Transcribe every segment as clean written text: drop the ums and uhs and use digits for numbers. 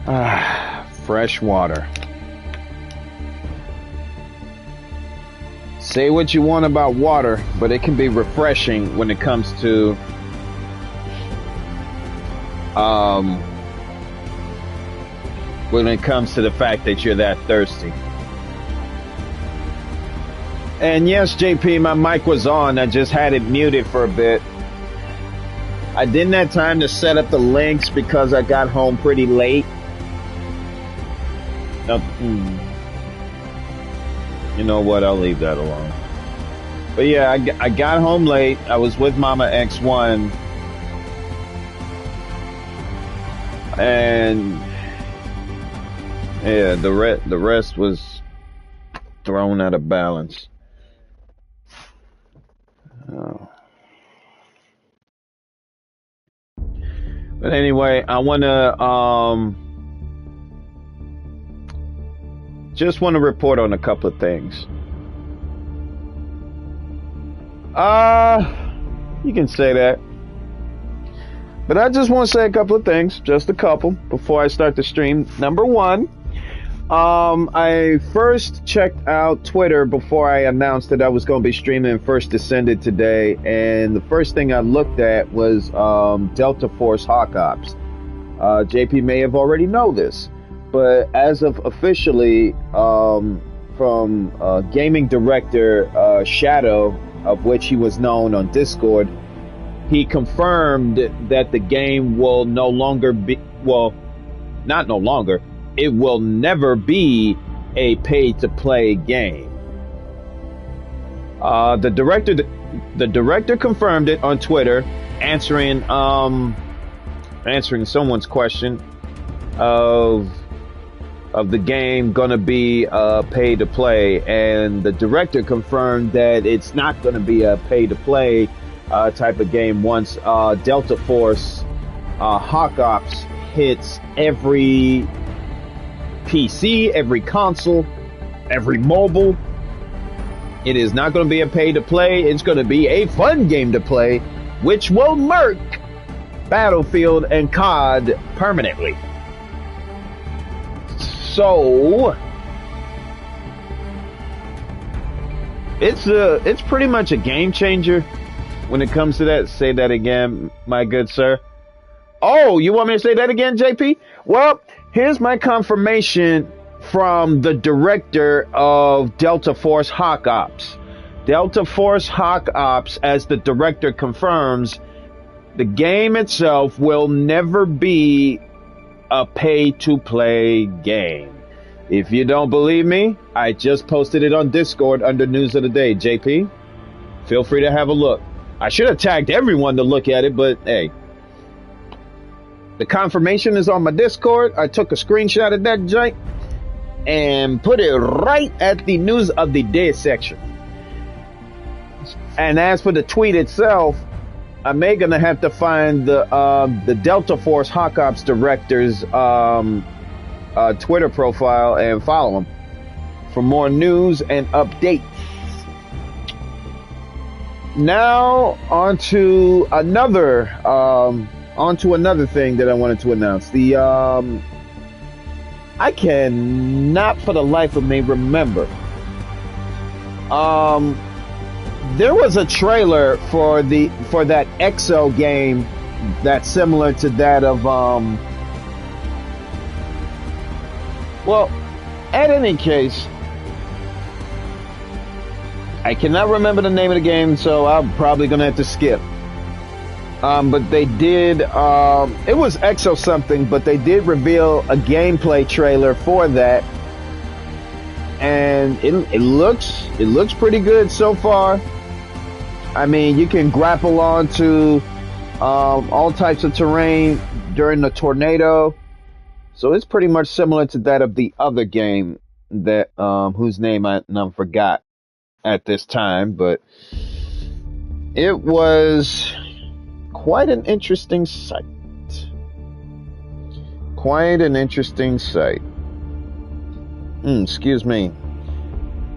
Fresh water. Say what you want about water, but it can be refreshing when it comes to the fact that you're that thirsty. And yes, JP, my mic was on. I just had it muted for a bit. I didn't have time to set up the links because I got home pretty late. You know what? I'll leave that alone. But yeah, I got home late. I was with Mama X1. And yeah, the rest was thrown out of balance. Oh. But anyway, I just want to report on a couple of things. You can say that. But I just want to say a couple of things, just a couple, before I start the stream. Number one, I first checked out Twitter before I announced that I was going to be streaming First Descendant today, and the first thing I looked at was Delta Force Hawk Ops. JP may have already know this, but as of officially from gaming director Shadow, of which he was known on Discord, he confirmed that the game will no longer be, well, not no longer, it will never be a pay-to-play game. The director confirmed it on Twitter, answering someone's question of the game gonna be pay-to-play, and the director confirmed that it's not gonna be a pay-to-play type of game once Delta Force Hawk Ops hits every PC, every console, every mobile. It is not going to be a pay to play. It's going to be a fun game to play, which will murk Battlefield and COD permanently. So it's pretty much a game changer when it comes to that. Say that again, my good sir. Oh, you want me to say that again, JP? Well, here's my confirmation from the director of Delta Force Hawk Ops. Delta Force Hawk Ops, as the director confirms, the game itself will never be a pay-to-play game. If you don't believe me, I just posted it on Discord under News of the Day. JP, feel free to have a look. I should have tagged everyone to look at it, but hey. The confirmation is on my Discord. I took a screenshot of that joint and put it right at the News of the Day section. And as for the tweet itself, I may gonna have to find the Delta Force Hawk Ops director's Twitter profile and follow him for more news and updates. Now onto another thing that I wanted to announce. I cannot for the life of me remember. There was a trailer for that EXO game that's similar to that of well, at any case, I cannot remember the name of the game, so I'm probably gonna have to skip. But they did, it was EXO something, but they did reveal a gameplay trailer for that. And it looks pretty good so far. I mean, you can grapple onto, all types of terrain during the tornado. So it's pretty much similar to that of the other game that, whose name I forgot at this time, but it was quite an interesting sight. Quite an interesting sight. Excuse me.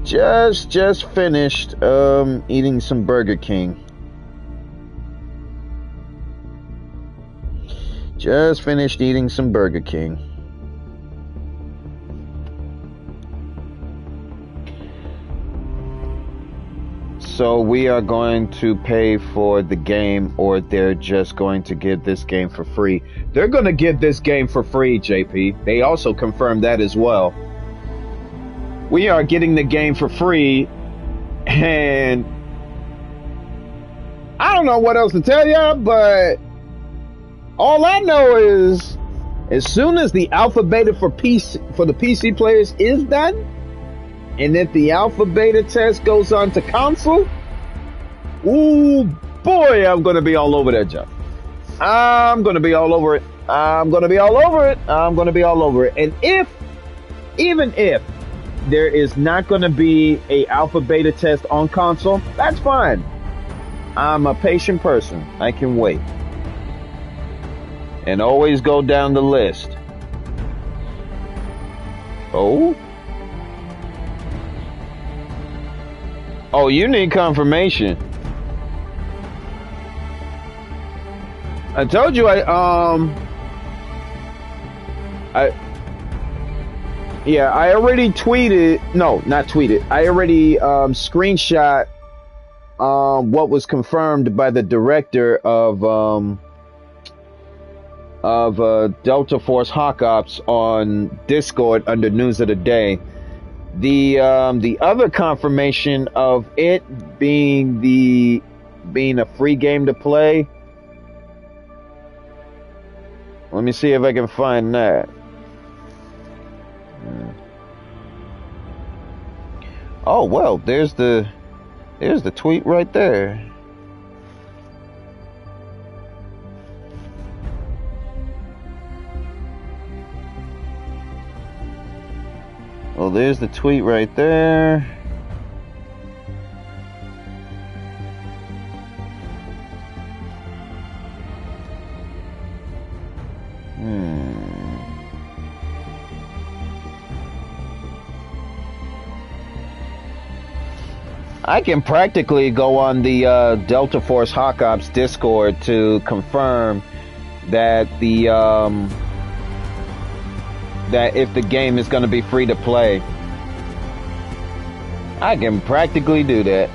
Just finished eating some Burger King. Just finished eating some Burger King. So we are going to pay for the game, or they're just going to give this game for free? They're going to give this game for free, JP. They also confirmed that as well. We are getting the game for free, and I don't know what else to tell you, but all I know is as soon as the alpha beta for the PC players is done, and if the alpha beta test goes on to console, ooh boy, I'm gonna be all over that jump. I'm gonna be all over it. I'm gonna be all over it. I'm gonna be all over it. And even if there is not gonna be a alpha beta test on console, that's fine. I'm a patient person. I can wait. And always go down the list. Oh? Oh, you need confirmation. I told you I already tweeted, no, not tweeted. I already screenshot what was confirmed by the director of Delta Force Hawk Ops on Discord under News of the Day. The other confirmation of it being a free game to play. Let me see if I can find that. Oh well, there's the tweet right there. Well, there's the tweet right there. I can practically go on the Delta Force Hawk Ops Discord to confirm that that if the game is going to be free to play. I can practically do that.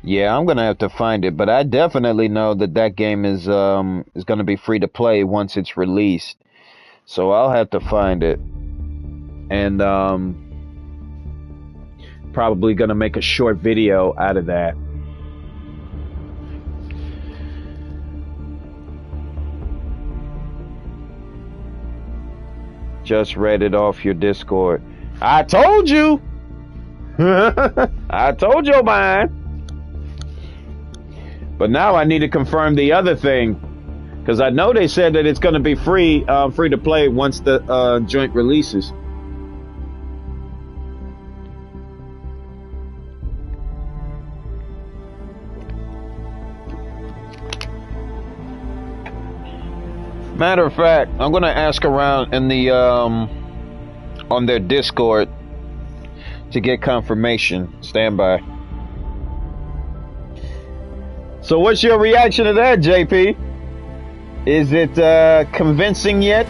Yeah, I'm gonna have to find it, but I definitely know that game is gonna be free to play once it's released. So I'll have to find it, and probably gonna make a short video out of that. Just read it off your Discord. I told you. I told you, man. But now I need to confirm the other thing, because I know they said that it's going to be free to play once the joint releases. Matter of fact, I'm going to ask around in the on their Discord to get confirmation. Stand by. So what's your reaction to that, JP? Is it convincing yet?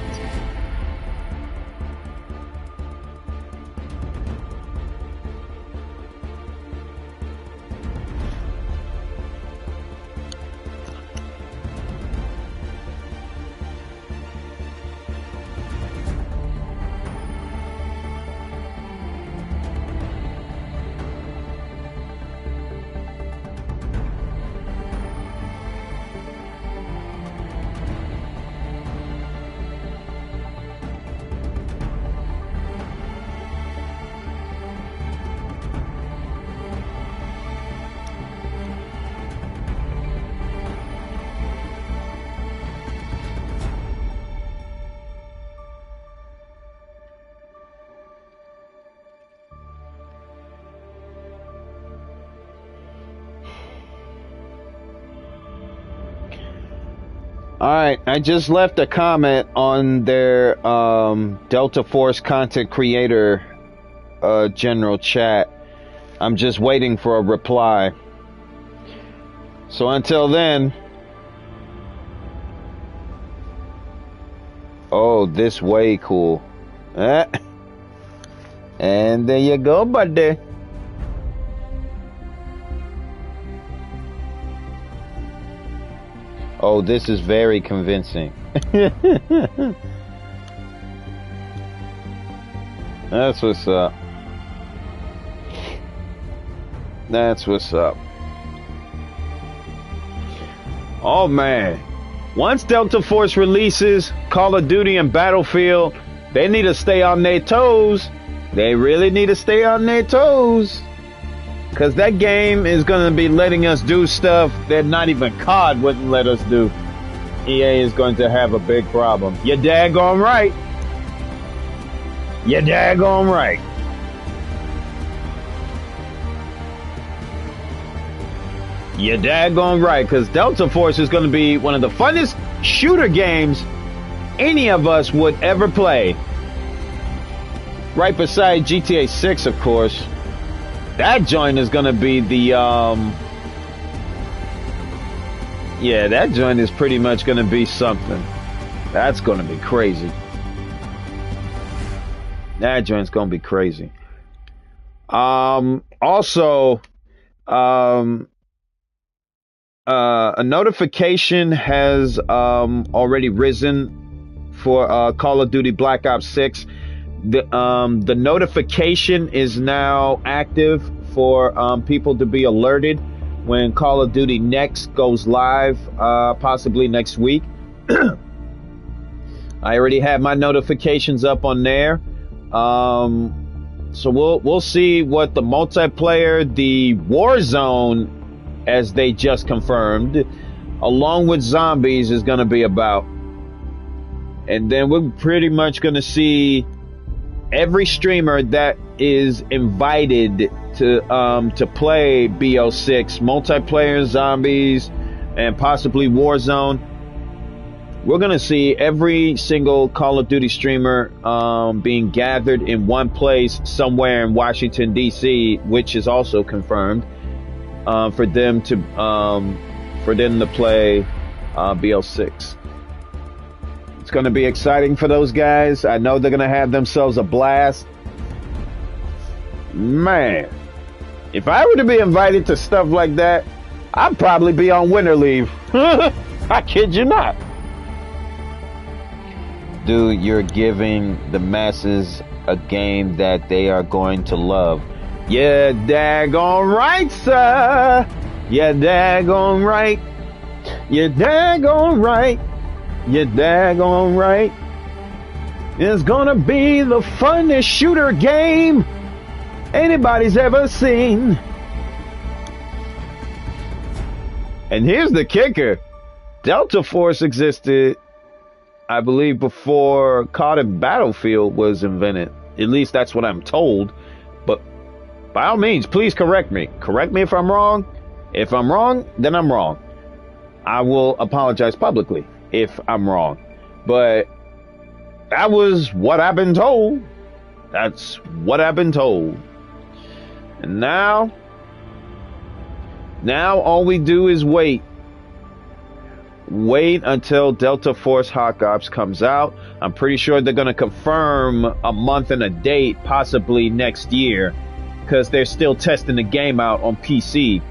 All right, I just left a comment on their Delta Force content creator general chat. I'm just waiting for a reply. So until then, oh, this way cool. And there you go, buddy. Oh, this is very convincing. That's what's up. That's what's up. Oh man. Once Delta Force releases Call of Duty and Battlefield, they need to stay on their toes. They really need to stay on their toes. Because that game is going to be letting us do stuff that not even COD wouldn't let us do. EA is going to have a big problem. You're daggone right. You're daggone right. You're daggone right. Because Delta Force is going to be one of the funnest shooter games any of us would ever play. Right beside GTA 6, of course. That joint is gonna be the yeah, that joint is pretty much gonna be something. That's gonna be crazy. That joint's gonna be crazy. Also, a notification has already risen for Call of Duty Black Ops 6. The notification is now active for people to be alerted when Call of Duty Next goes live, possibly next week. I already have my notifications up on there. So we'll see what the multiplayer, the Warzone, as they just confirmed, along with zombies, is going to be about. And then we're pretty much going to see every streamer that is invited to play BO6, multiplayer, zombies, and possibly Warzone. We're gonna see every single Call of Duty streamer being gathered in one place somewhere in Washington D.C., which is also confirmed for them to play BO6. It's going to be exciting for those guys. I know they're going to have themselves a blast. Man, if I were to be invited to stuff like that, I'd probably be on winter leave. I kid you not. Dude, you're giving the masses a game that they are going to love. Yeah, daggone right, sir. Yeah, daggone right. Yeah, daggone right. You're daggone right. It's gonna be the funnest shooter game anybody's ever seen. And here's the kicker. Delta Force existed, I believe, before COD and Battlefield was invented. At least that's what I'm told. But by all means, please correct me. Correct me if I'm wrong. If I'm wrong, then I'm wrong. I will apologize publicly if I'm wrong, but that was what I've been told. That's what I've been told. And now all we do is wait until Delta Force Hawk Ops comes out. I'm pretty sure they're going to confirm a month and a date, possibly next year, because they're still testing the game out on PC.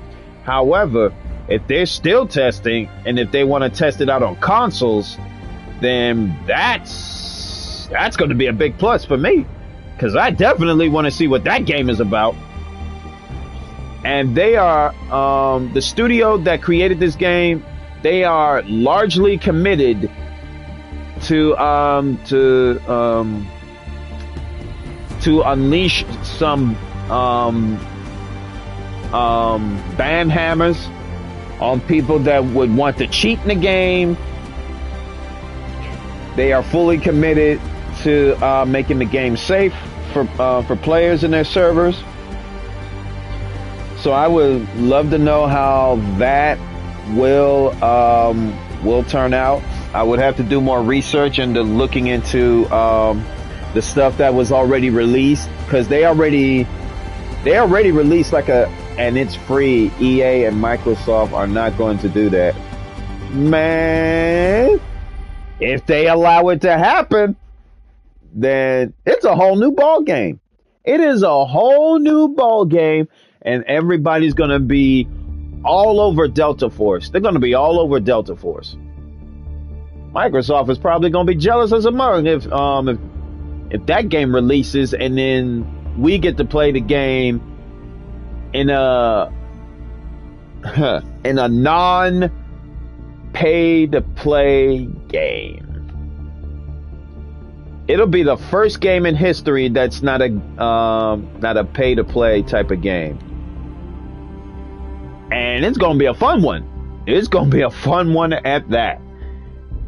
However, if they're still testing, and if they want to test it out on consoles, then that's going to be a big plus for me, because I definitely want to see what that game is about. And they are the studio that created this game. They are largely committed to unleash some ban hammers on people that would want to cheat in the game. They are fully committed to making the game safe for players in their servers. So I would love to know how that will turn out. I would have to do more research into looking into the stuff that was already released, because they already released and it's free. EA and Microsoft are not going to do that. Man, if they allow it to happen, then it's a whole new ball game. It is a whole new ball game, and everybody's going to be all over Delta Force. They're going to be all over Delta Force. Microsoft is probably going to be jealous as a mug if that game releases, and then we get to play the game in a non pay to play game. It'll be the first game in history that's not a pay to play type of game. And it's going to be a fun one. It's going to be a fun one at that.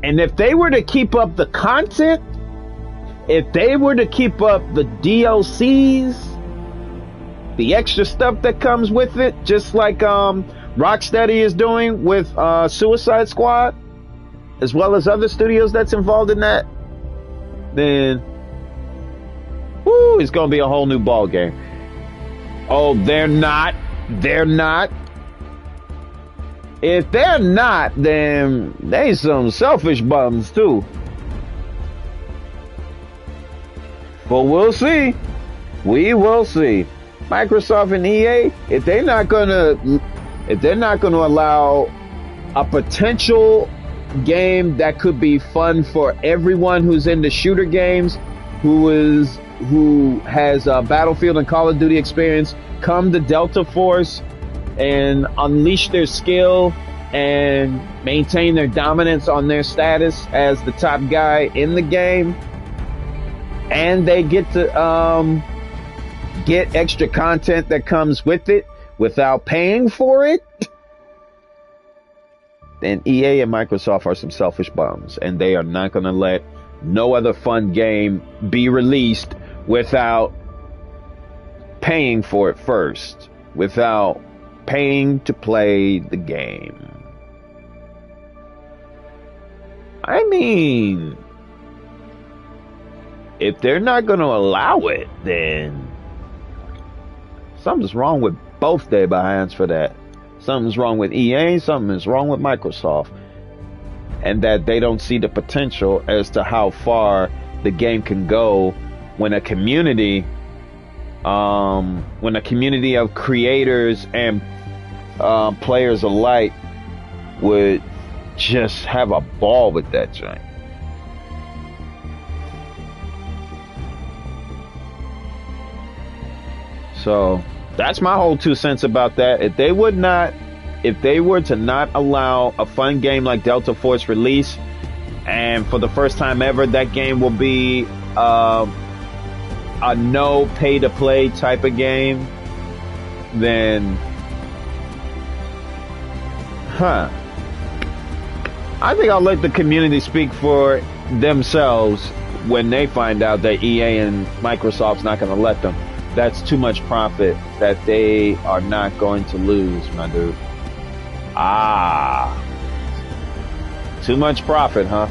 And if they were to keep up the content, if they were to keep up the DLCs, the extra stuff that comes with it, just like Rocksteady is doing with Suicide Squad, as well as other studios that's involved in that, then it's going to be a whole new ball game. Oh, they're not. If they're not, then they some selfish bums too. But we'll see. We will see. Microsoft and EA, if they're not gonna allow a potential game that could be fun for everyone who's into shooter games, who has a Battlefield and Call of Duty experience, come to Delta Force and unleash their skill and maintain their dominance on their status as the top guy in the game, and they get to get extra content that comes with it without paying for it, then EA and Microsoft are some selfish bums, and they are not going to let no other fun game be released without paying for it first, without paying to play the game. I mean, if they're not going to allow it, then something's wrong with both their behinds for that. Something's wrong with EA, something is wrong with Microsoft. And that they don't see the potential as to how far the game can go when a community of creators and players alike would just have a ball with that joint. So that's my whole 2 cents about that. If they were to not allow a fun game like Delta Force release, and for the first time ever, that game will be a no pay to play type of game, then I think I'll let the community speak for themselves when they find out that EA and Microsoft's not going to let them. That's too much profit that they are not going to lose, my dude. Too much profit, huh?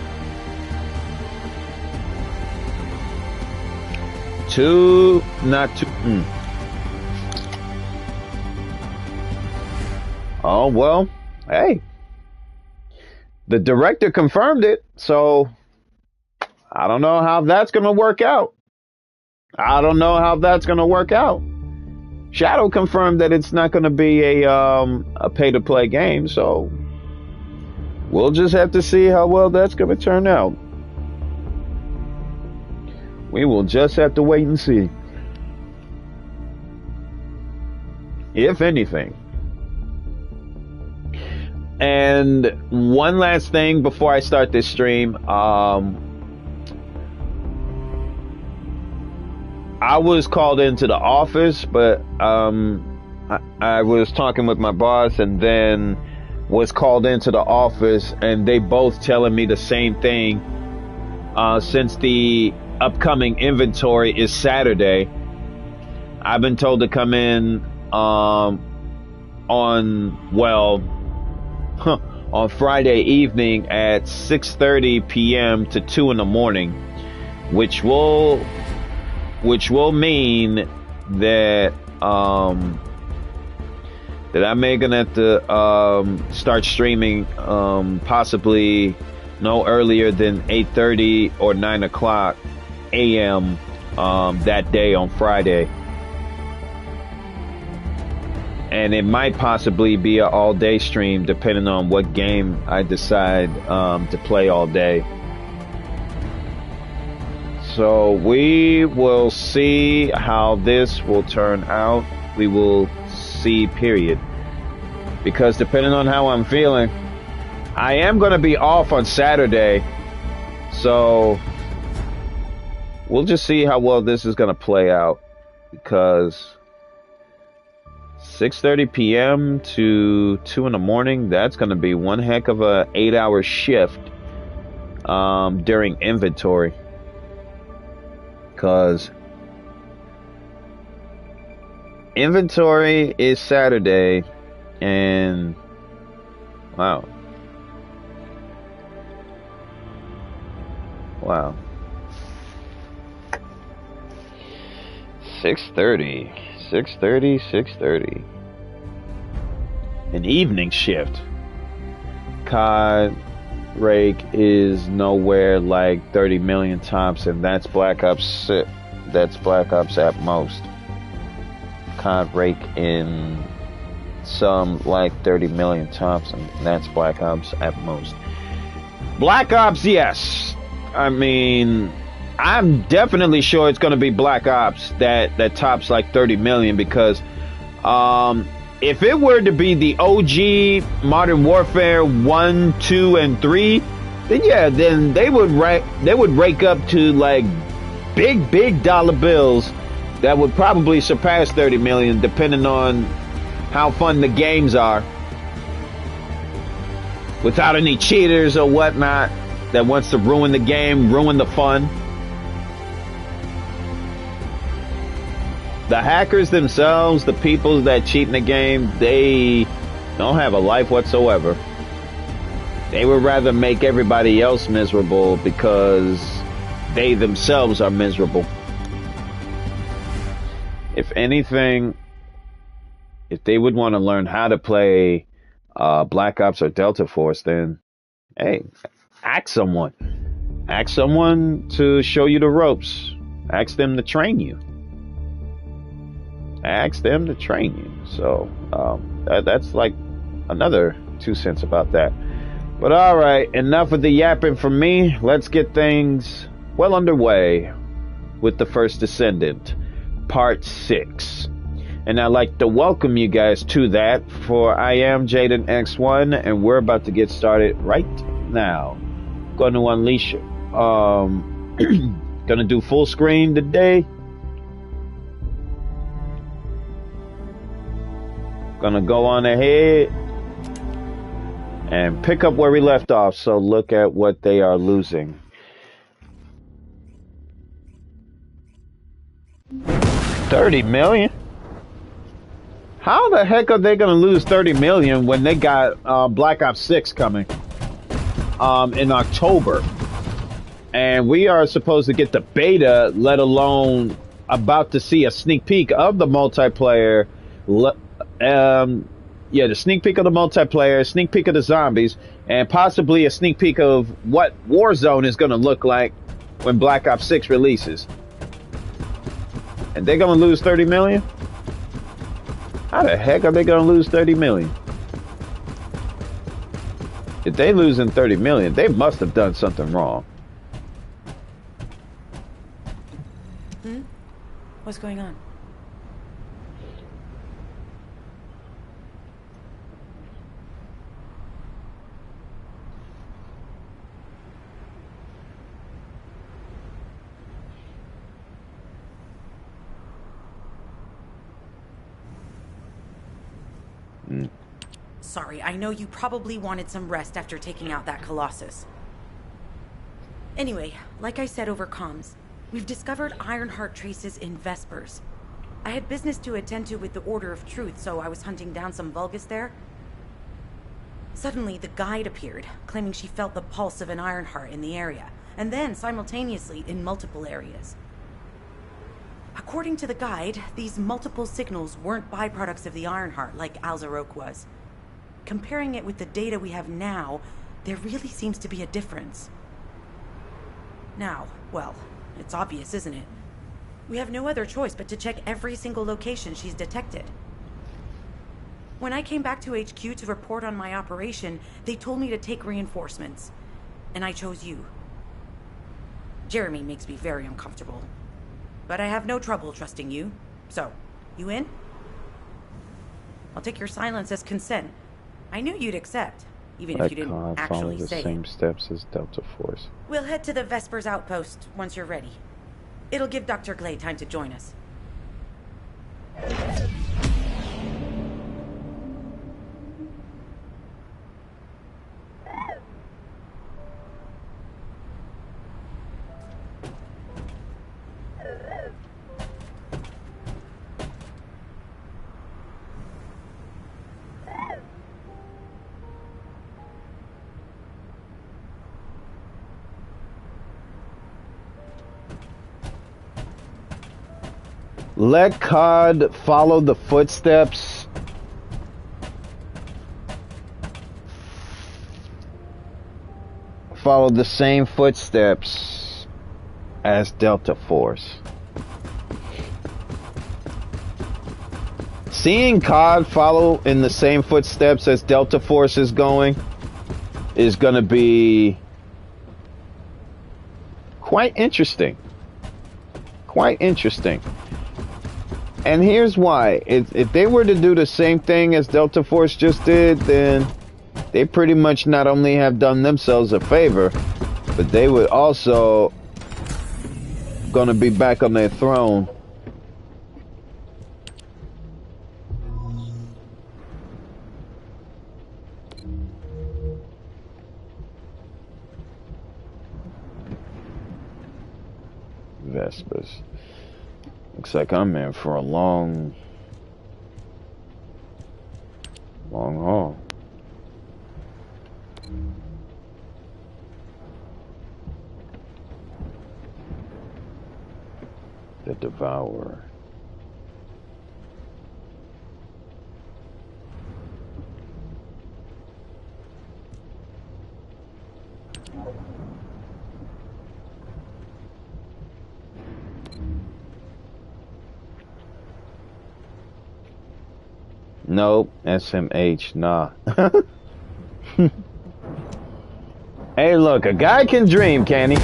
Oh, well, hey. The director confirmed it, so I don't know how that's going to work out. Shadow confirmed that it's not going to be a pay-to-play game, so we'll just have to see how well that's going to turn out. We will just have to wait and see. If anything. And one last thing before I start this stream, I was called into the office, but I was talking with my boss and then was called into the office, and they both telling me the same thing. Since the upcoming inventory is Saturday, I've been told to come in on on Friday evening at 6:30 p.m. to 2 in the morning, which will mean that that I may gonna have to start streaming possibly no earlier than 8:30 or 9 o'clock a.m. That day on Friday. And it might possibly be an all-day stream depending on what game I decide to play all day. So we will see how this will turn out. We will see, period. Because depending on how I'm feeling, I am going to be off on Saturday. So we'll just see how well this is going to play out. Because 6:30 p.m. to 2 in the morning, that's going to be one heck of a 8-hour shift during inventory. Because inventory is Saturday, and wow. 6:30. An evening shift. COD rake is nowhere like 30 million tops, and that's Black Ops 6. That's Black Ops at most. COD rake in some like 30 million tops, and that's Black Ops at most. Black Ops, yes. I mean, I'm definitely sure it's going to be Black Ops that tops like 30 million, because if it were to be the OG Modern Warfare 1, 2, and 3, then yeah, then they would rake up to like big dollar bills that would probably surpass 30 million, depending on how fun the games are, without any cheaters or whatnot that wants to ruin the game, ruin the fun. The hackers themselves, the people that cheat in the game, they don't have a life whatsoever. They would rather make everybody else miserable because they themselves are miserable. If anything, if they would want to learn how to play Black Ops or Delta Force, then hey, ask someone. Ask someone to show you the ropes. Ask them to train you. Ask them to train you. So that's like another 2 cents about that. But all right, enough of the yapping from me. Let's get things well underway with the first Descendant, Part 6. And I'd like to welcome you guys to that, for I am Jaden X1, and we're about to get started right now. Going to unleash it. Gonna do full screen today. Gonna go on ahead and pick up where we left off. So look at what they are losing. 30 million? How the heck are they gonna lose 30 million when they got Black Ops 6 coming in October? And we are supposed to get the beta, let alone about to see a sneak peek of the multiplayer. The sneak peek of the multiplayer, sneak peek of the zombies, and possibly a sneak peek of what Warzone is going to look like when Black Ops 6 releases. And they're going to lose 30 million? How the heck are they going to lose 30 million? If they losing 30 million, they must have done something wrong. What's going on? Sorry, I know you probably wanted some rest after taking out that Colossus. Anyway, like I said over comms, we've discovered Ironheart traces in Vespers. I had business to attend to with the Order of Truth, so I was hunting down some Vulgus there. Suddenly, the guide appeared, claiming she felt the pulse of an Ironheart in the area, and then simultaneously in multiple areas. According to the guide, these multiple signals weren't byproducts of the Ironheart like Alzarok was. Comparing it with the data we have now, there really seems to be a difference. Now, well, it's obvious, isn't it? We have no other choice but to check every single location she's detected. When I came back to HQ to report on my operation, they told me to take reinforcements. And I chose you. Jeremy makes me very uncomfortable. But I have no trouble trusting you. So, you in? I'll take your silence as consent. I knew you'd accept, even if you didn't actually say it. Follow the same steps as Delta Force. We'll head to the Vespers outpost once you're ready. It'll give Dr. Glade time to join us. Let COD follow the footsteps. Follow the same footsteps as Delta Force. Seeing COD follow in the same footsteps as Delta Force is going is going to be quite interesting. Quite interesting. And here's why. If they were to do the same thing as Delta Force just did, then they pretty much not only have done themselves a favor, but they would also gonna be back on their throne. Vespers. Looks like I'm in for a long haul. The Devourer. Nope, SMH, nah. Hey, look, a guy can dream, can he?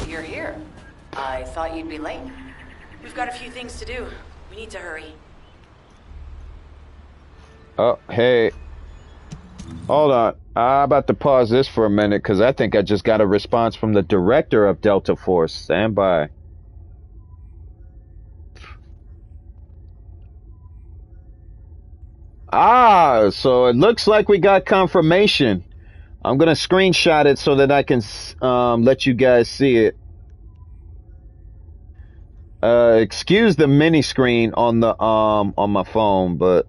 You're here. I thought you'd be late. We've got a few things to do. We need to hurry. Oh, hey. Hold on. I'm about to pause this for a minute because I think I just got a response from the director of Delta Force. Stand by. Ah, so it looks like we got confirmation. I'm going to screenshot it so that I can let you guys see it. Excuse the mini screen on the on my phone, but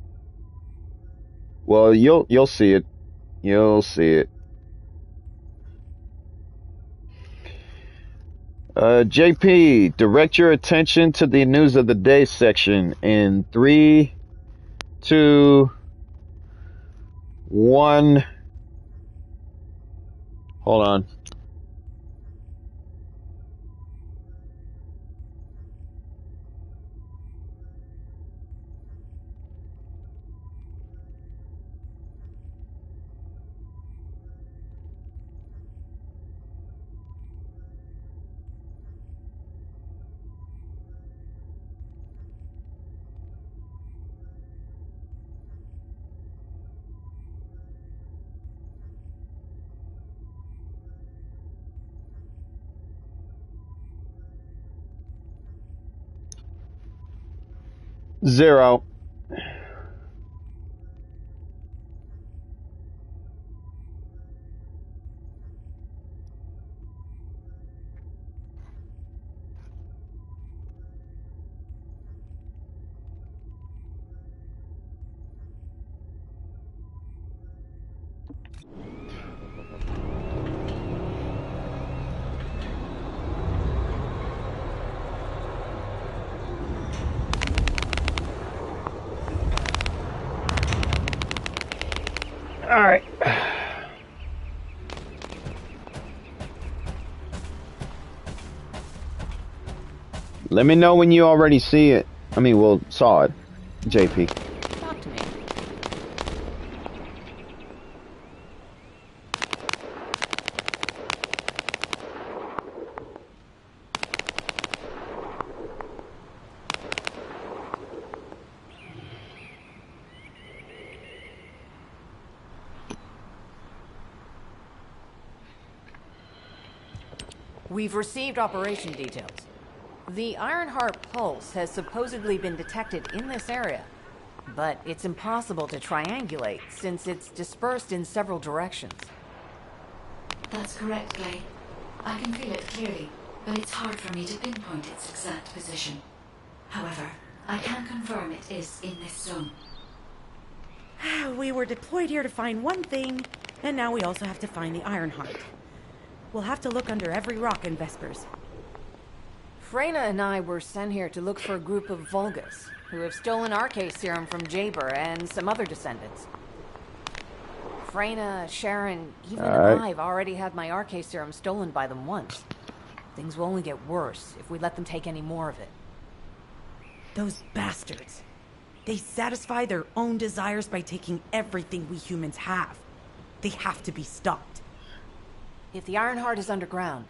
well, you'll see it. You'll see it. JP, direct your attention to the news of the day section in 3, 2, 1. Hold on. Zero. Alright. Let me know when you already see it. I mean, well, saw it. JP. Talk to me. We've received operation details. The Ironheart pulse has supposedly been detected in this area, but it's impossible to triangulate since it's dispersed in several directions. That's correct, Clay. I can feel it clearly, but it's hard for me to pinpoint its exact position. However, I can confirm it is in this zone. We were deployed here to find one thing, and now we also have to find the Ironheart. We'll have to look under every rock in Vespers. Freyna and I were sent here to look for a group of Vulgus, who have stolen RK serum from Jaber and some other descendants. Freyna, Sharon, even I've already had my RK serum stolen by them once. Things will only get worse if we let them take any more of it. Those bastards. They satisfy their own desires by taking everything we humans have. They have to be stopped. If the Ironheart is underground,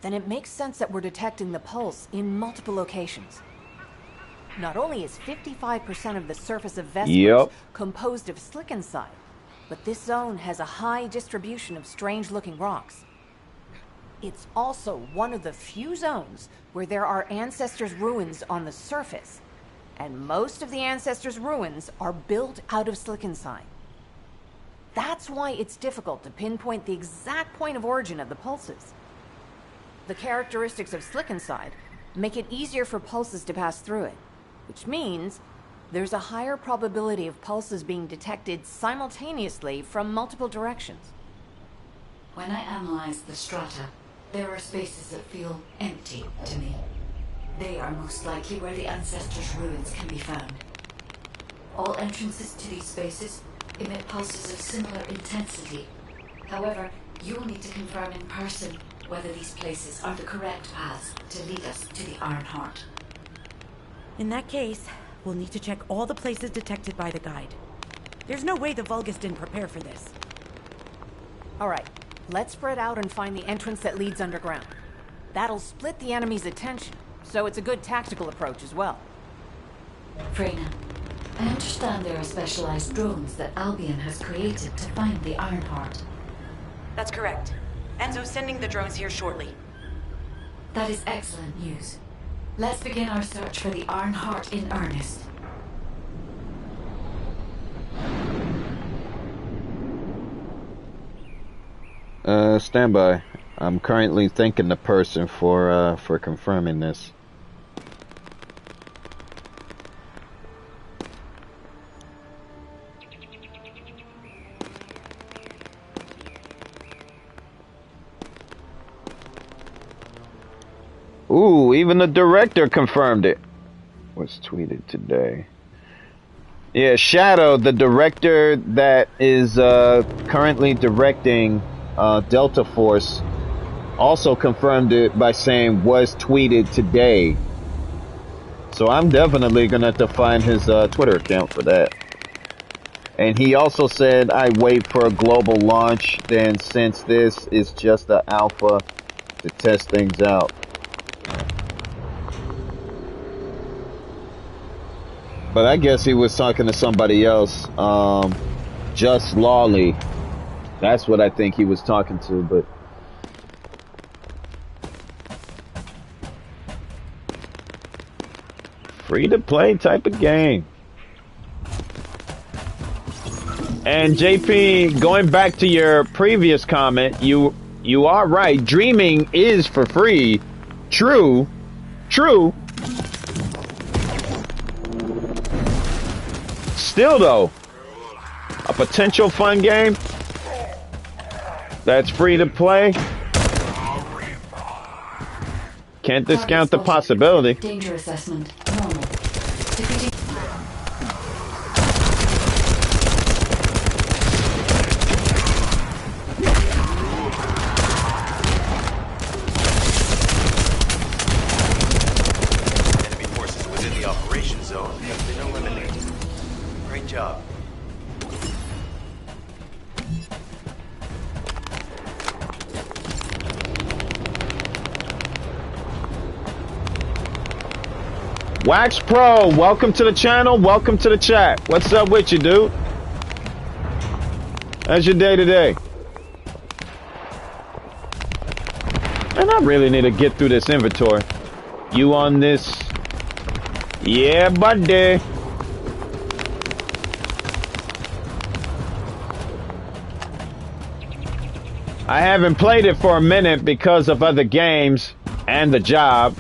then it makes sense that we're detecting the pulse in multiple locations. Not only is 55% of the surface of Vespers composed of slickenside, but this zone has a high distribution of strange-looking rocks. It's also one of the few zones where there are Ancestors' ruins on the surface, and most of the Ancestors' ruins are built out of slickenside. That's why it's difficult to pinpoint the exact point of origin of the pulses. The characteristics of slickenside make it easier for pulses to pass through it, which means there's a higher probability of pulses being detected simultaneously from multiple directions. When I analyze the strata, there are spaces that feel empty to me. They are most likely where the Ancestors' ruins can be found. All entrances to these spaces emit pulses of similar intensity. However, you will need to confirm in person whether these places are the correct paths to lead us to the Ironheart. In that case, we'll need to check all the places detected by the guide. There's no way the Vulgus didn't prepare for this. Alright, let's spread out and find the entrance that leads underground. That'll split the enemy's attention, so it's a good tactical approach as well. Freyna, I understand there are specialized drones that Albion has created to find the Ironheart. That's correct. Enzo's sending the drones here shortly. That is excellent news. Let's begin our search for the Ironheart in earnest. Stand by. I'm currently thanking the person for confirming this. Ooh, even the director confirmed it. Was tweeted today. Yeah, Shadow, the director that is currently directing Delta Force, also confirmed it by saying was tweeted today. So I'm definitely gonna have to find his Twitter account for that. And he also said I wait for a global launch, then since this is just the alpha to test things out. But I guess he was talking to somebody else. Just Lawley. That's what I think he was talking to, but free to play type of game. And JP, going back to your previous comment, you are right. Dreaming is for free. True. Still though, a potential fun game that's free to play. Can't discount the possibility. Danger assessment normal. Defeating Wax Pro, welcome to the channel. Welcome to the chat. What's up with you, dude? How's your day today? And I really need to get through this inventory. You on this? Yeah, buddy. I haven't played it for a minute because of other games and the job.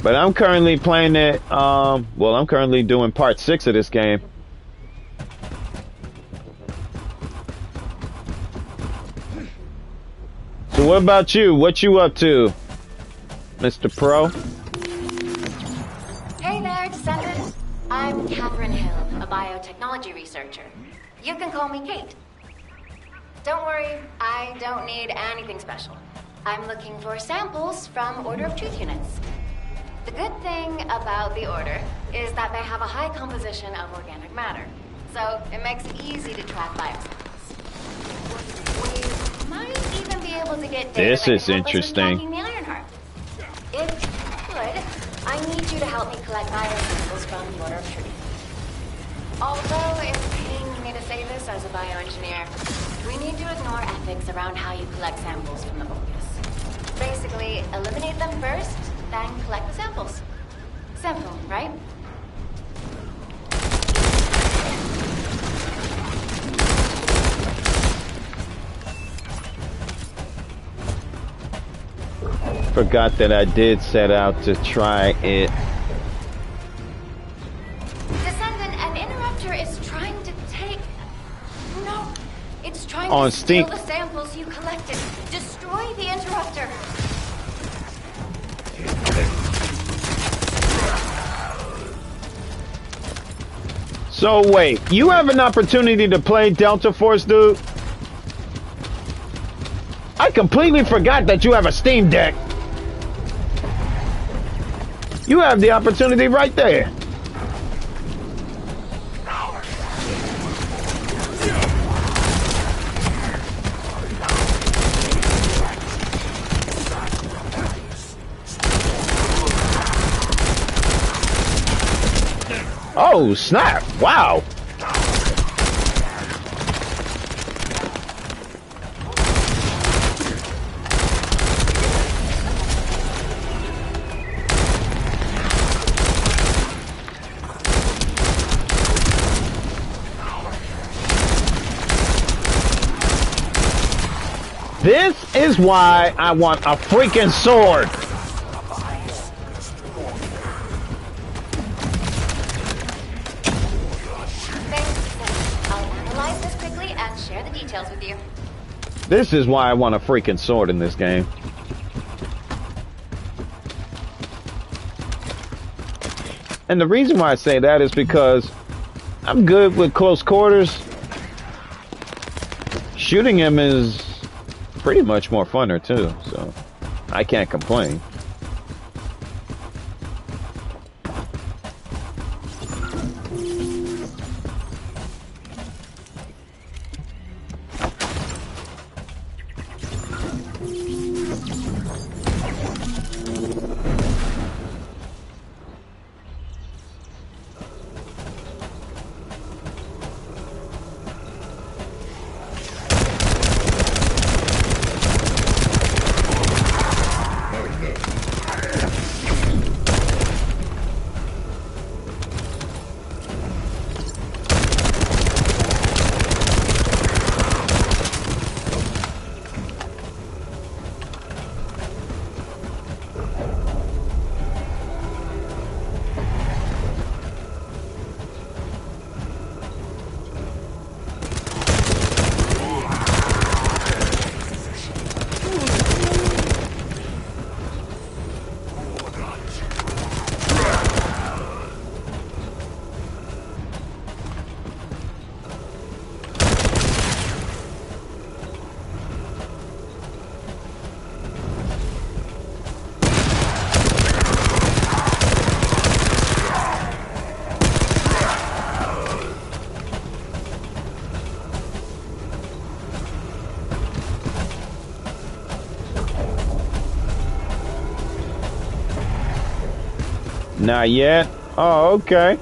But I'm currently playing it, well, I'm currently doing part 6 of this game. So what about you? What you up to, Mr. Pro? Hey there, Descendant. I'm Catherine Hill, a biotechnology researcher. You can call me Kate. Don't worry, I don't need anything special. I'm looking for samples from Order of Truth units. The good thing about the Order is that they have a high composition of organic matter, so it makes it easy to track biosamples. We might even be able to get data This that is can help us in interesting. tracking the Ironheart. If you could, I need you to help me collect biosamples from the Order of Truth. Although it's paining me to say this as a bioengineer, we need to ignore ethics around how you collect samples from the focus. Basically, eliminate them first, then collect the samples. Simple, right? Forgot that I did set out to try it. Descendant, an interrupter is trying to take... No, it's trying On to steal Steam. the samples you collected. Destroy the interrupter. So wait, you have an opportunity to play Delta Force, dude? I completely forgot that you have a Steam Deck. You have the opportunity right there. Oh, snap. Wow. This is why I want a freaking sword. Thanks. I'll analyze this quickly and share the details with you. This is why I want a freaking sword in this game. And the reason why I say that is because I'm good with close quarters. Shooting him is pretty much more funner too, so I can't complain. Not yet. Oh, okay.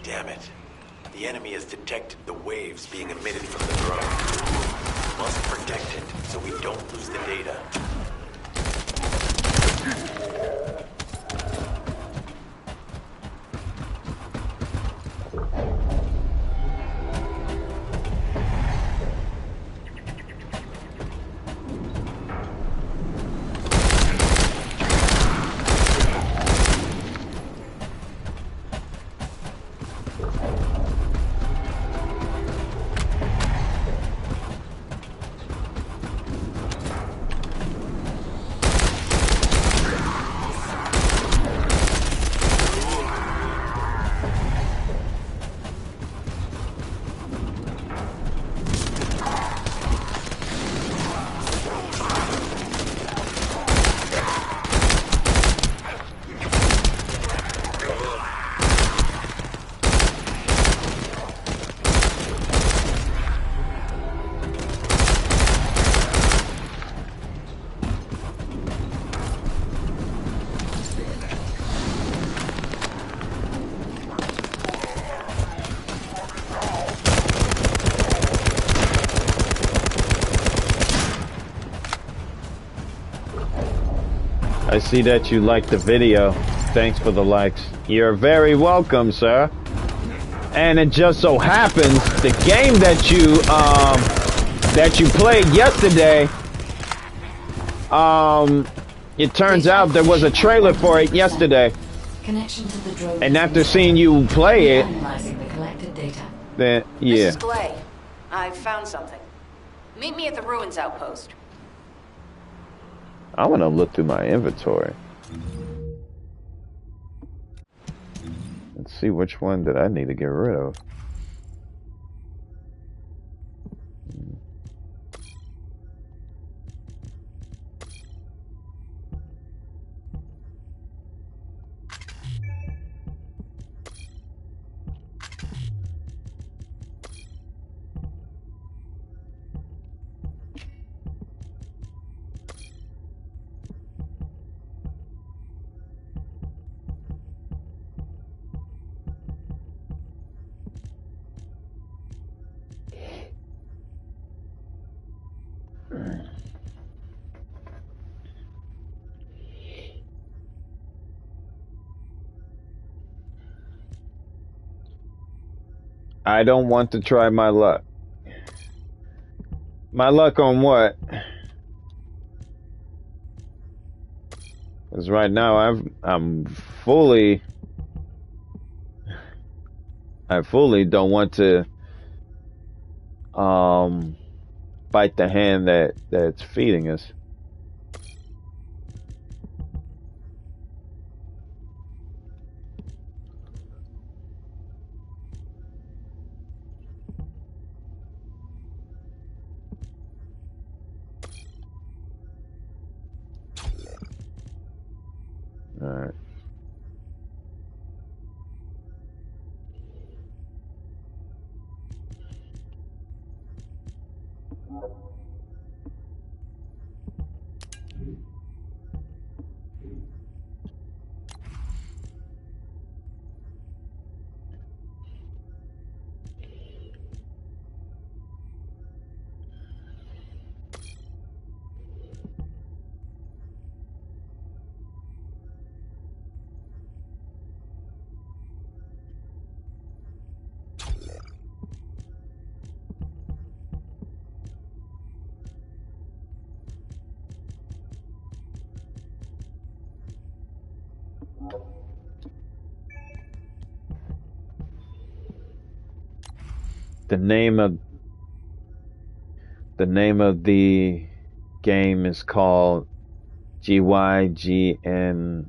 Damn it. The enemy has detected the waves being emitted from the drone. We must protect it so we don't lose the data. I see that you liked the video. Thanks for the likes. You're very welcome, sir. And it just so happens the game that you played yesterday, it turns out there was a trailer for it yesterday. Connection to the drone. And after seeing you play it, analyzing the collected data. then yeah. This is Glay. I've found something. Meet me at the ruins outpost. I want to look through my inventory. Let's see which one that I need to get rid of. I don't want to try my luck. My luck on what? Because right now I fully don't want to bite the hand that's feeding us. All right. The name of the game is called GYGNI,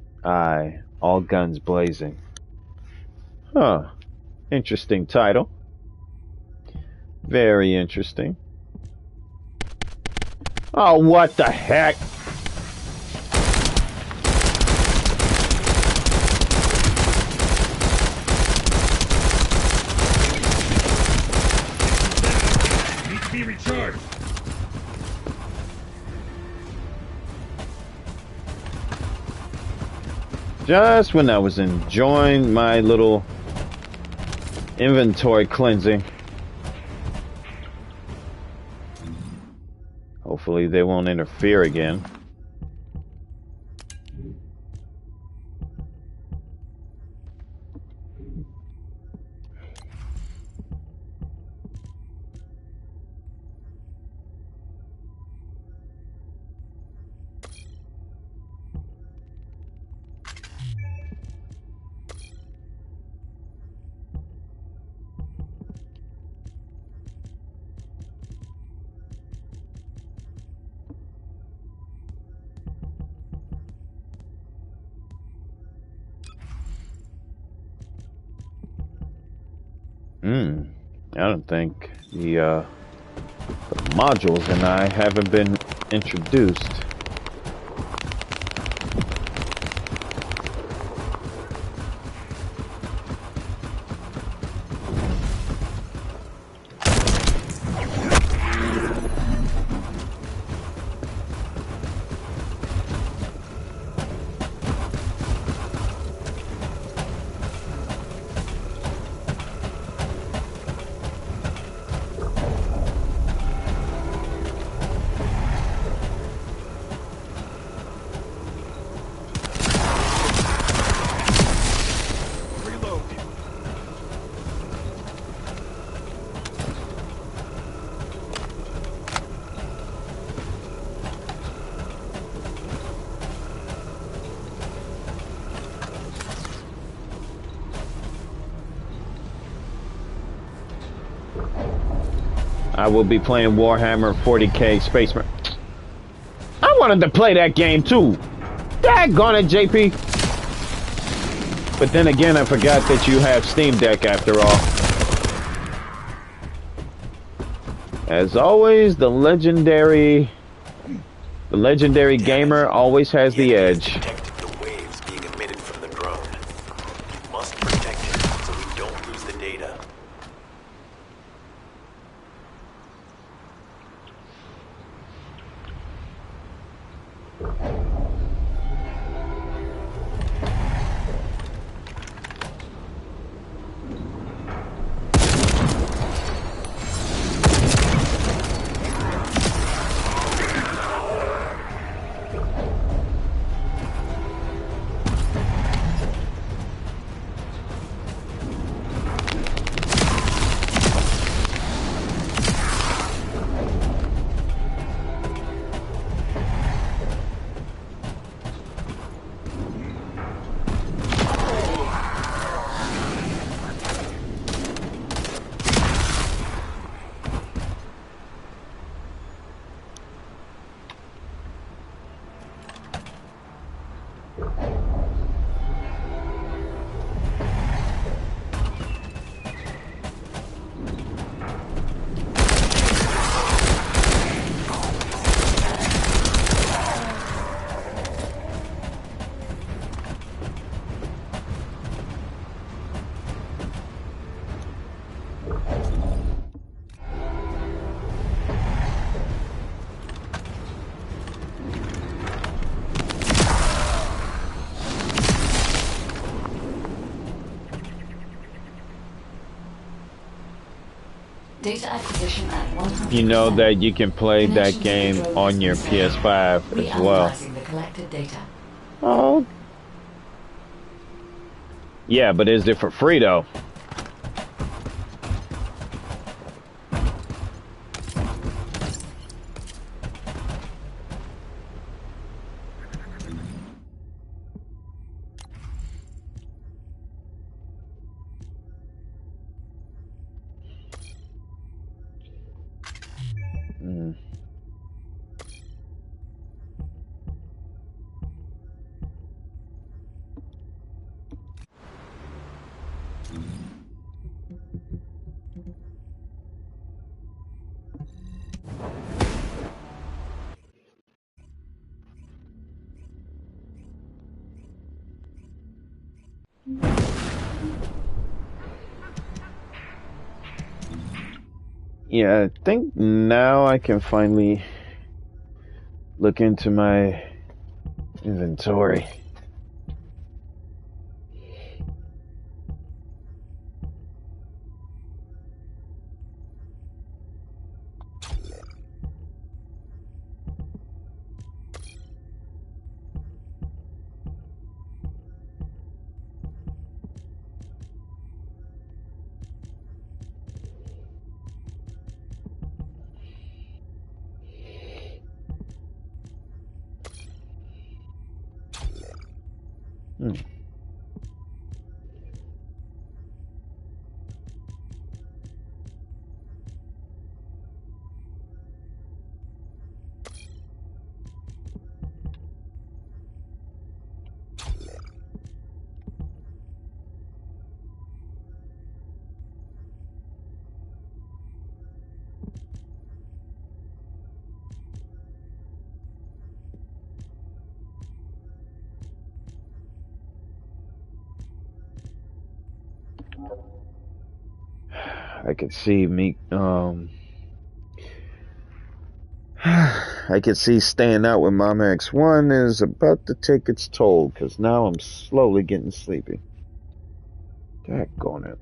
All Guns Blazing. Huh. Interesting title. Very interesting. Oh, what the heck? Need to be recharged. Just when I was enjoying my little inventory cleansing. Hopefully they won't interfere again. I don't think the modules and I haven't been introduced. I will be playing Warhammer 40K Space Marine. I wanted to play that game too. Daggone it, JP. But then again, I forgot that you have Steam Deck after all. As always, the legendary gamer always has the edge. Data acquisition at 100%. You know that you can play that game on your PS5 as well. The collected data. Oh. Yeah, but is it for free though? Yeah, I think now I can finally look into my inventory. I could see me, I could see staying out with Mama X1 is about to take its toll, because now I'm slowly getting sleepy. Daggone it.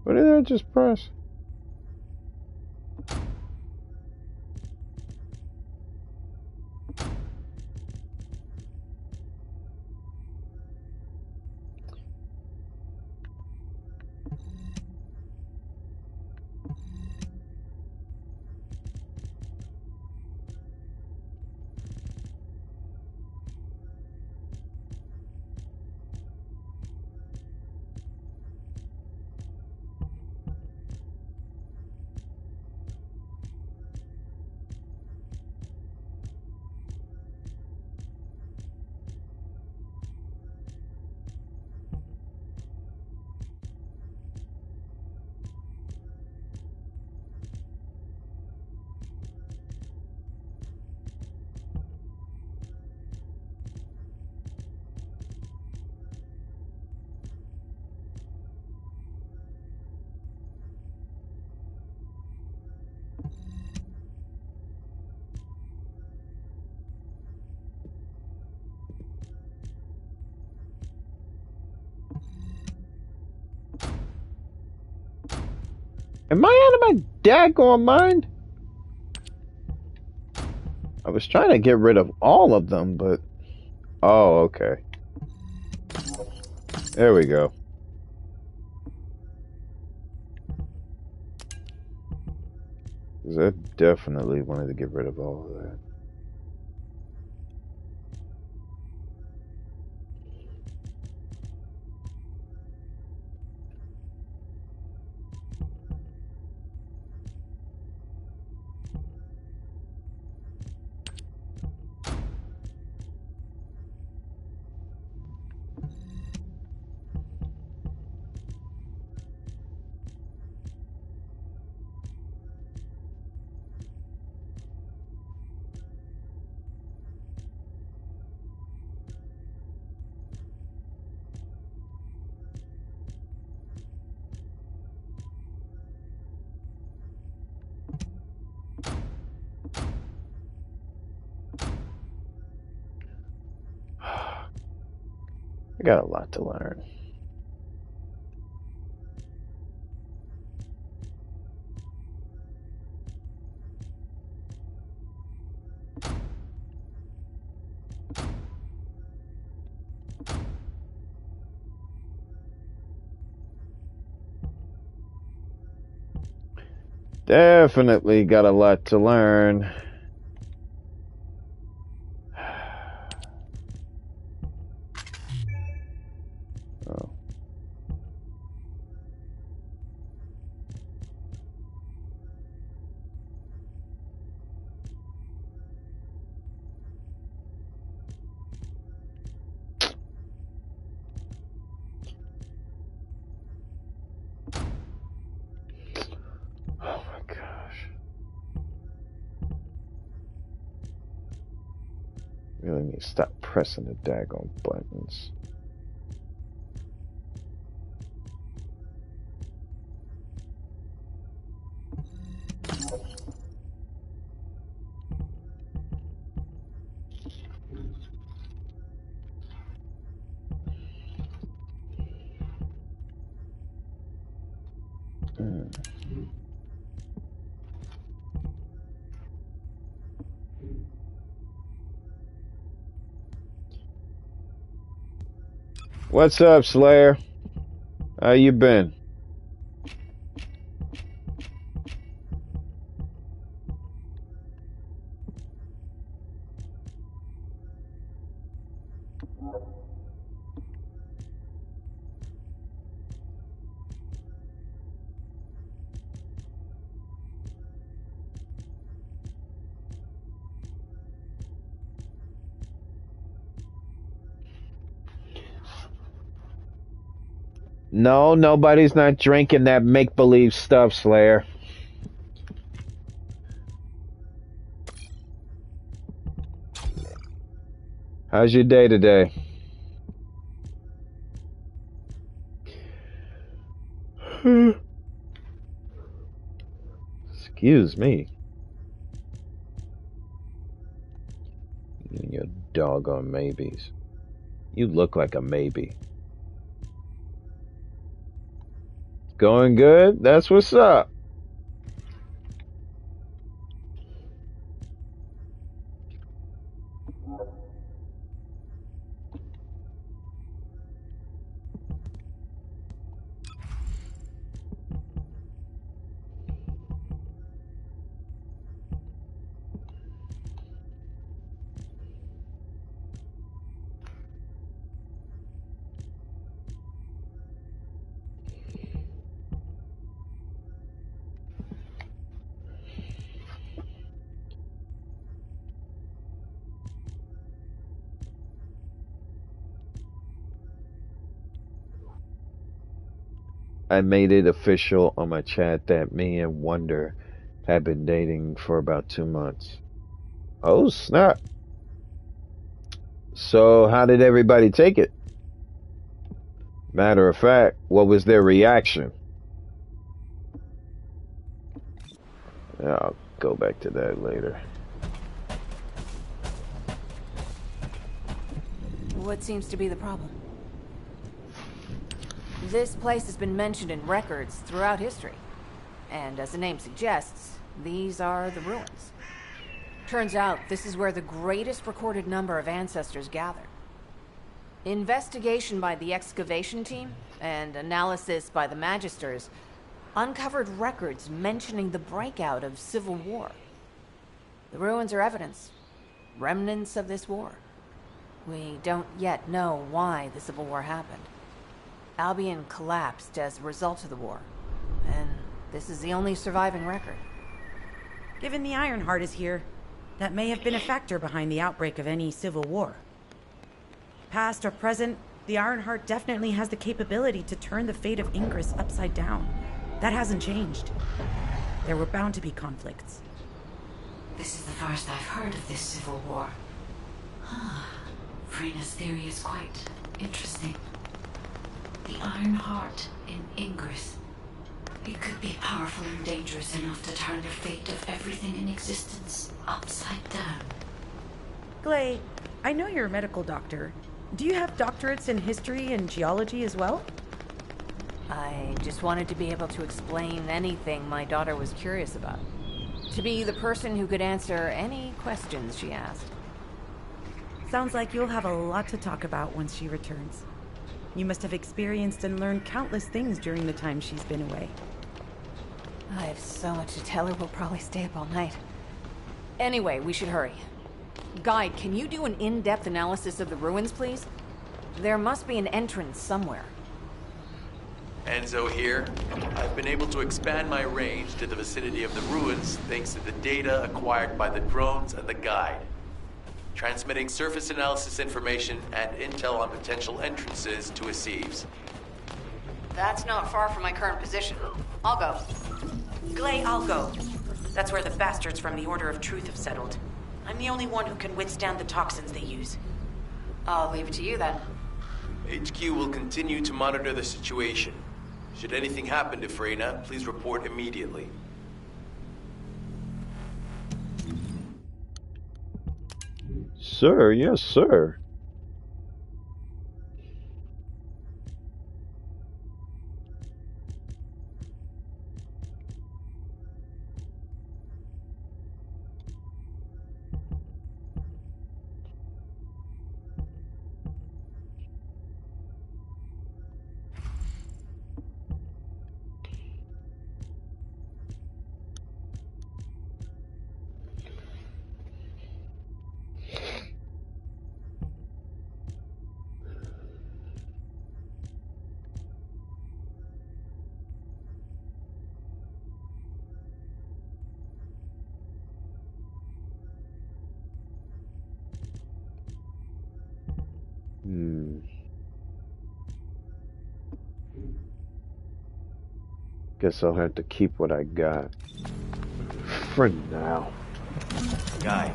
What did I just press? Am I out of my daggone mind? I was trying to get rid of all of them, but... Oh, okay. There we go. 'Cause I definitely wanted to get rid of all of that. I got a lot to learn. Definitely got a lot to learn. Oh. Oh my gosh. Really need to stop pressing the daggone buttons. What's up, Slayer? How you been? No, nobody's not drinking that make-believe stuff, Slayer. How's your day today? Excuse me. You and your doggone maybes. You look like a maybe. Going good? That's what's up. I made it official on my chat that me and Wonder had been dating for about 2 months. Oh, snap. So, how did everybody take it? Matter of fact, what was their reaction? I'll go back to that later. What seems to be the problem? This place has been mentioned in records throughout history. And as the name suggests, these are the ruins. Turns out this is where the greatest recorded number of ancestors gather. Investigation by the excavation team and analysis by the magisters uncovered records mentioning the breakout of civil war. The ruins are evidence, remnants of this war. We don't yet know why the civil war happened. Albion collapsed as a result of the war, and this is the only surviving record. Given the Ironheart is here, that may have been a factor behind the outbreak of any civil war. Past or present, the Ironheart definitely has the capability to turn the fate of Ingress upside down. That hasn't changed. There were bound to be conflicts. This is the first I've heard of this civil war. Frena's theory is quite interesting. The Ironheart in Ingress. It could be powerful and dangerous enough to turn the fate of everything in existence upside down. Glay, I know you're a medical doctor. Do you have doctorates in history and geology as well? I just wanted to be able to explain anything my daughter was curious about. To be the person who could answer any questions she asked. Sounds like you'll have a lot to talk about once she returns. You must have experienced and learned countless things during the time she's been away. I have so much to tell her, we'll probably stay up all night. Anyway, we should hurry. Guide, can you do an in-depth analysis of the ruins, please? There must be an entrance somewhere. Enzo here. I've been able to expand my range to the vicinity of the ruins thanks to the data acquired by the drones and the guide. Transmitting surface analysis information and intel on potential entrances to Aceves. That's not far from my current position. I'll go. Glay, I'll go. That's where the bastards from the Order of Truth have settled. I'm the only one who can withstand the toxins they use. I'll leave it to you then. HQ will continue to monitor the situation. Should anything happen to Freyna, please report immediately. Sir, yes, sir. Guess I'll have to keep what I got. For now. Guide,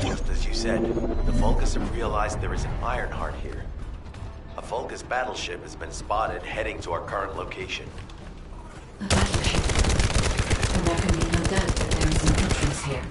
just as you said, the Vulgus have realized there is an Ironheart here. A Vulgus battleship has been spotted heading to our current location. A battleship. And there can be no doubt that there is an entrance here.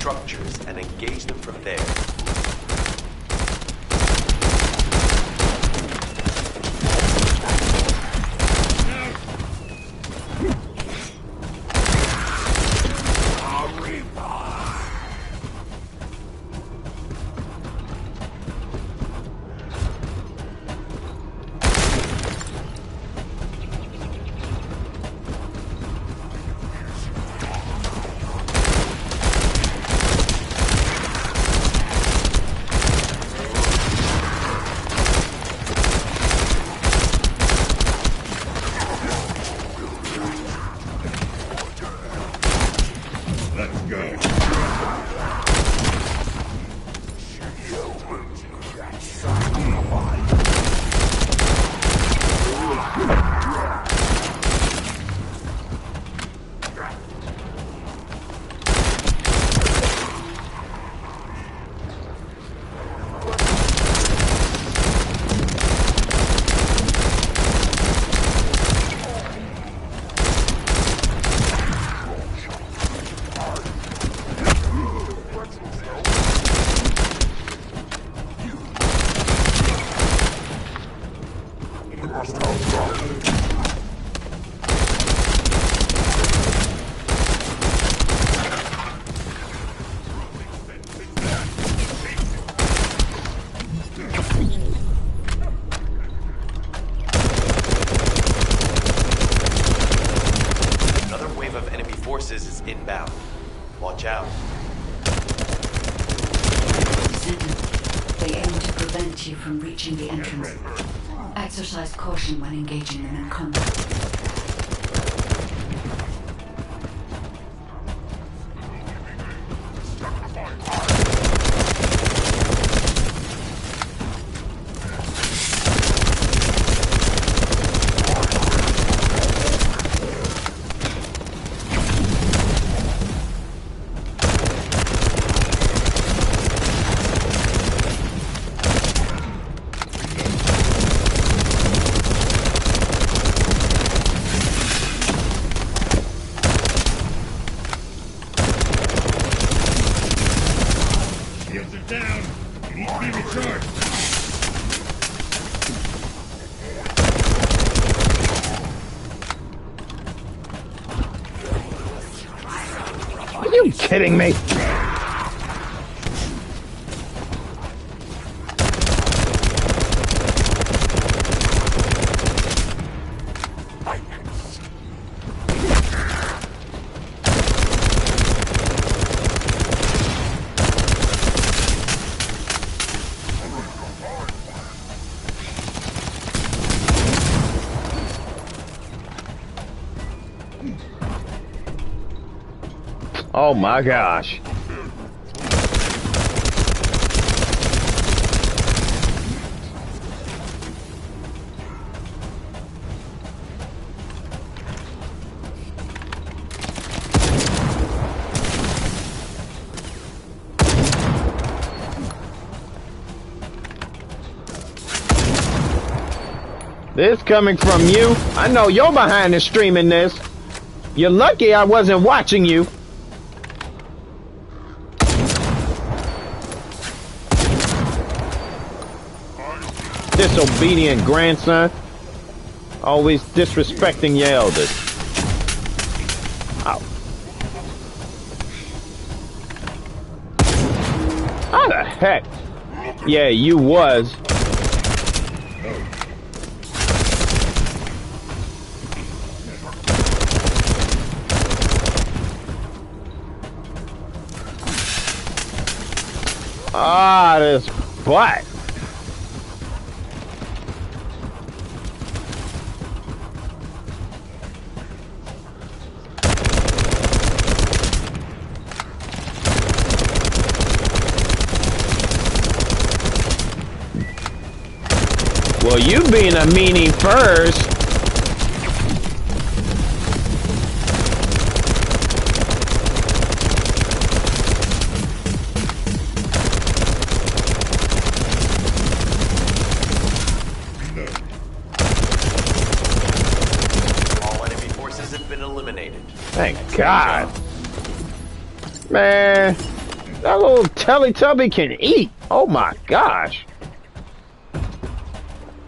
structures and engage them from there. Is inbound. Watch out. Descendant. They aim to prevent you from reaching the entrance. Exercise caution when engaging them in combat. Are you kidding me? Oh my gosh. This coming from you? I know you're behind the streaming this. You're lucky I wasn't watching you. Disobedient grandson. Always disrespecting your elders. Ow. How the heck? Yeah, you was. Ah, this butt. Well, you being a meanie first. All enemy forces have been eliminated. Thank God. Man, That little Teletubby can eat. Oh my gosh.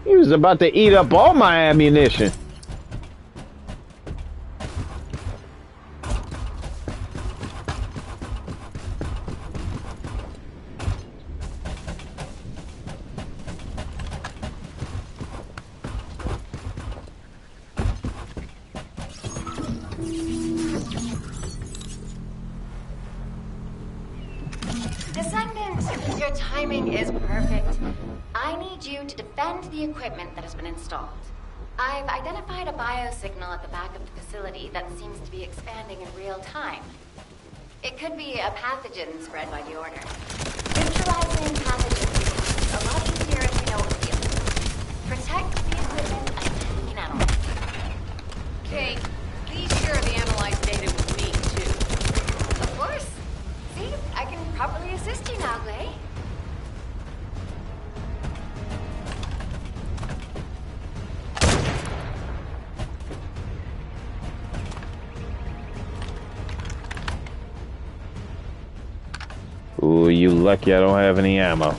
He was about to eat up all my ammunition. Descendant, your timing is perfect. I need you to defend the equipment that has been installed. I've identified a biosignal at the back of the facility that seems to be expanding in real time. It could be a pathogen spread by the Order. Neutralizing pathogens becomes a lot easier if we know what we're dealing with. Protect the equipment and we can analyze it. Kate, please share the analyzed data with me, too. Of course. See, I can properly assist you now, Glay. Ooh, you lucky I don't have any ammo.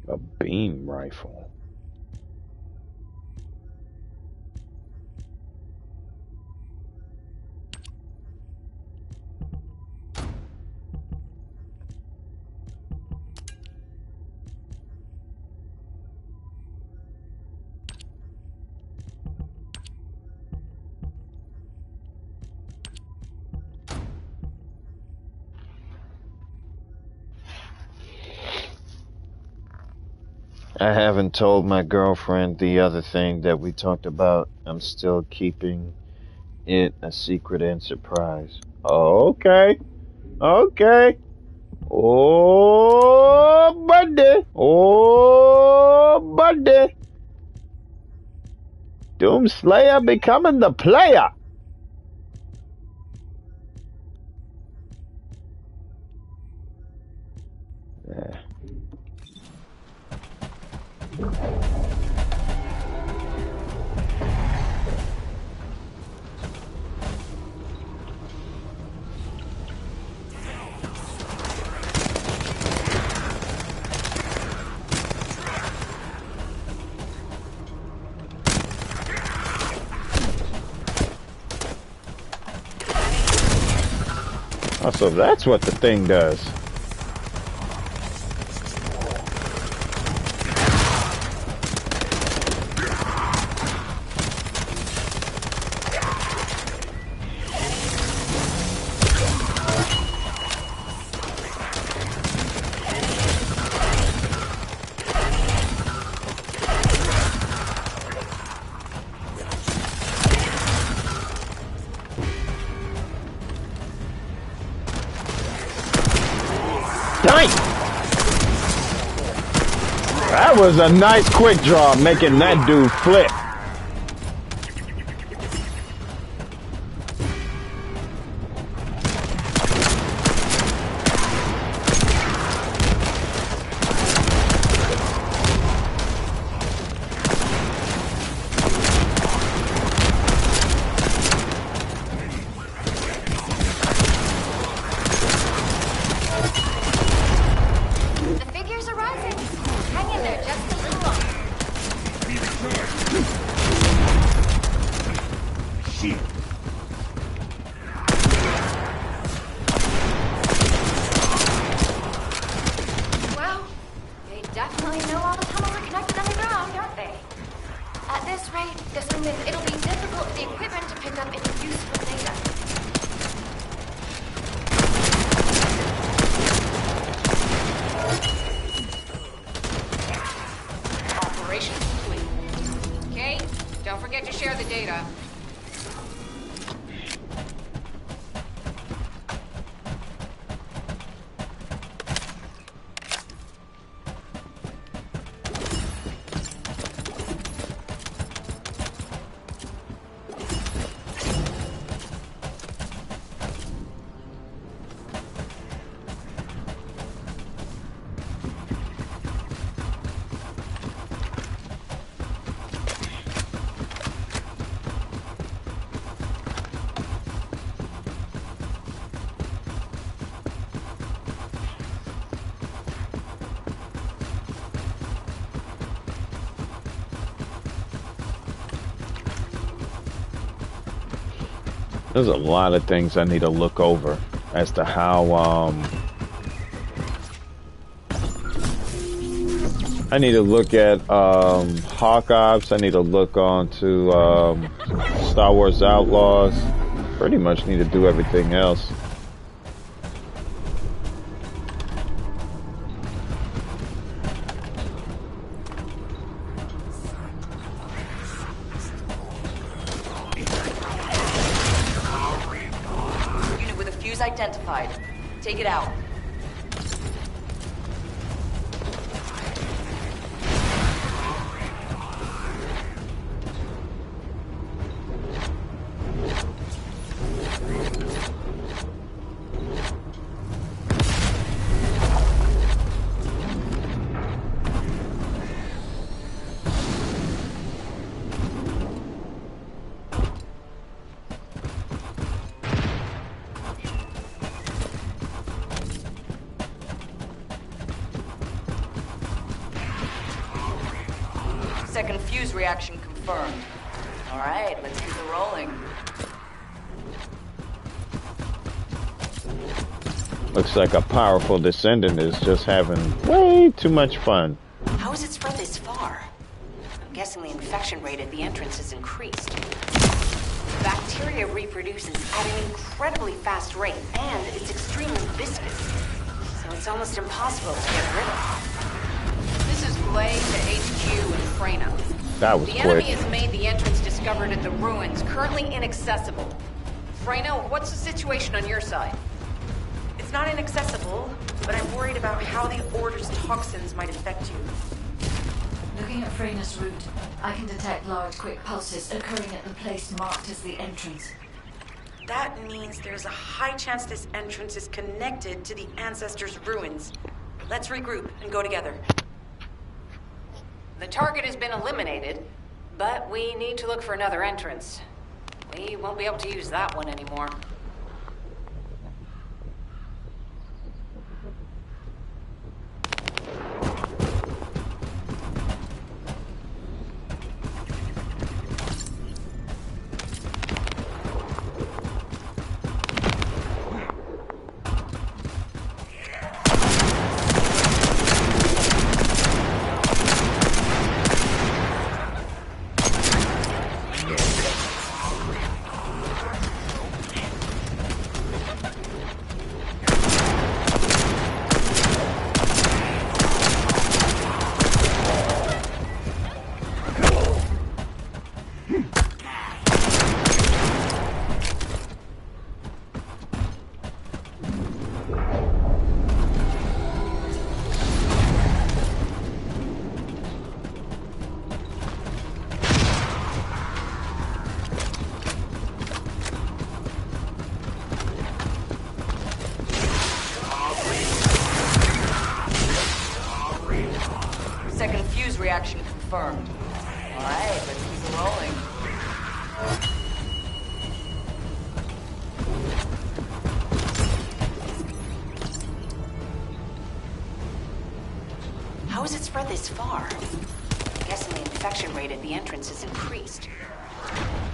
A beam rifle. I haven't told my girlfriend the other thing that we talked about. I'm still keeping it a secret and surprise. Okay. Okay. Oh, buddy. Oh, buddy. Doomslayer becoming the player. Yeah. Oh, so that's what the thing does. That was a nice quick draw, making that dude flip. this rate, Descendant, it'll be difficult for the equipment to pick up any useful data. Operation complete. Okay? Don't forget to share the data. There's a lot of things I need to look over as to how I need to look at Hawk Ops. I need to look on to Star Wars Outlaws. Pretty much need to do everything else. Identified. Take it out. Second fuse reaction confirmed. All right, let's keep it rolling. Looks like a powerful Descendant is just having way too much fun. How has it spread this far? I'm guessing the infection rate at the entrance has increased. Bacteria reproduces at an incredibly fast rate, and it's extremely viscous. So it's almost impossible to get rid of. This is Blade to HQ in Freyna. That was the quick. enemy has made the entrance discovered at the ruins currently inaccessible. Freyna, what's the situation on your side? It's not inaccessible, but I'm worried about how the Order's toxins might affect you. Looking at Freyna's route, I can detect large, quick pulses occurring at the place marked as the entrance. That means there's a high chance this entrance is connected to the Ancestors' ruins. Let's regroup and go together. The target has been eliminated, but we need to look for another entrance. We won't be able to use that one anymore. Reaction confirmed. All right, let's keep it rolling. How has it spread this far? I'm guessing the infection rate at the entrance has increased.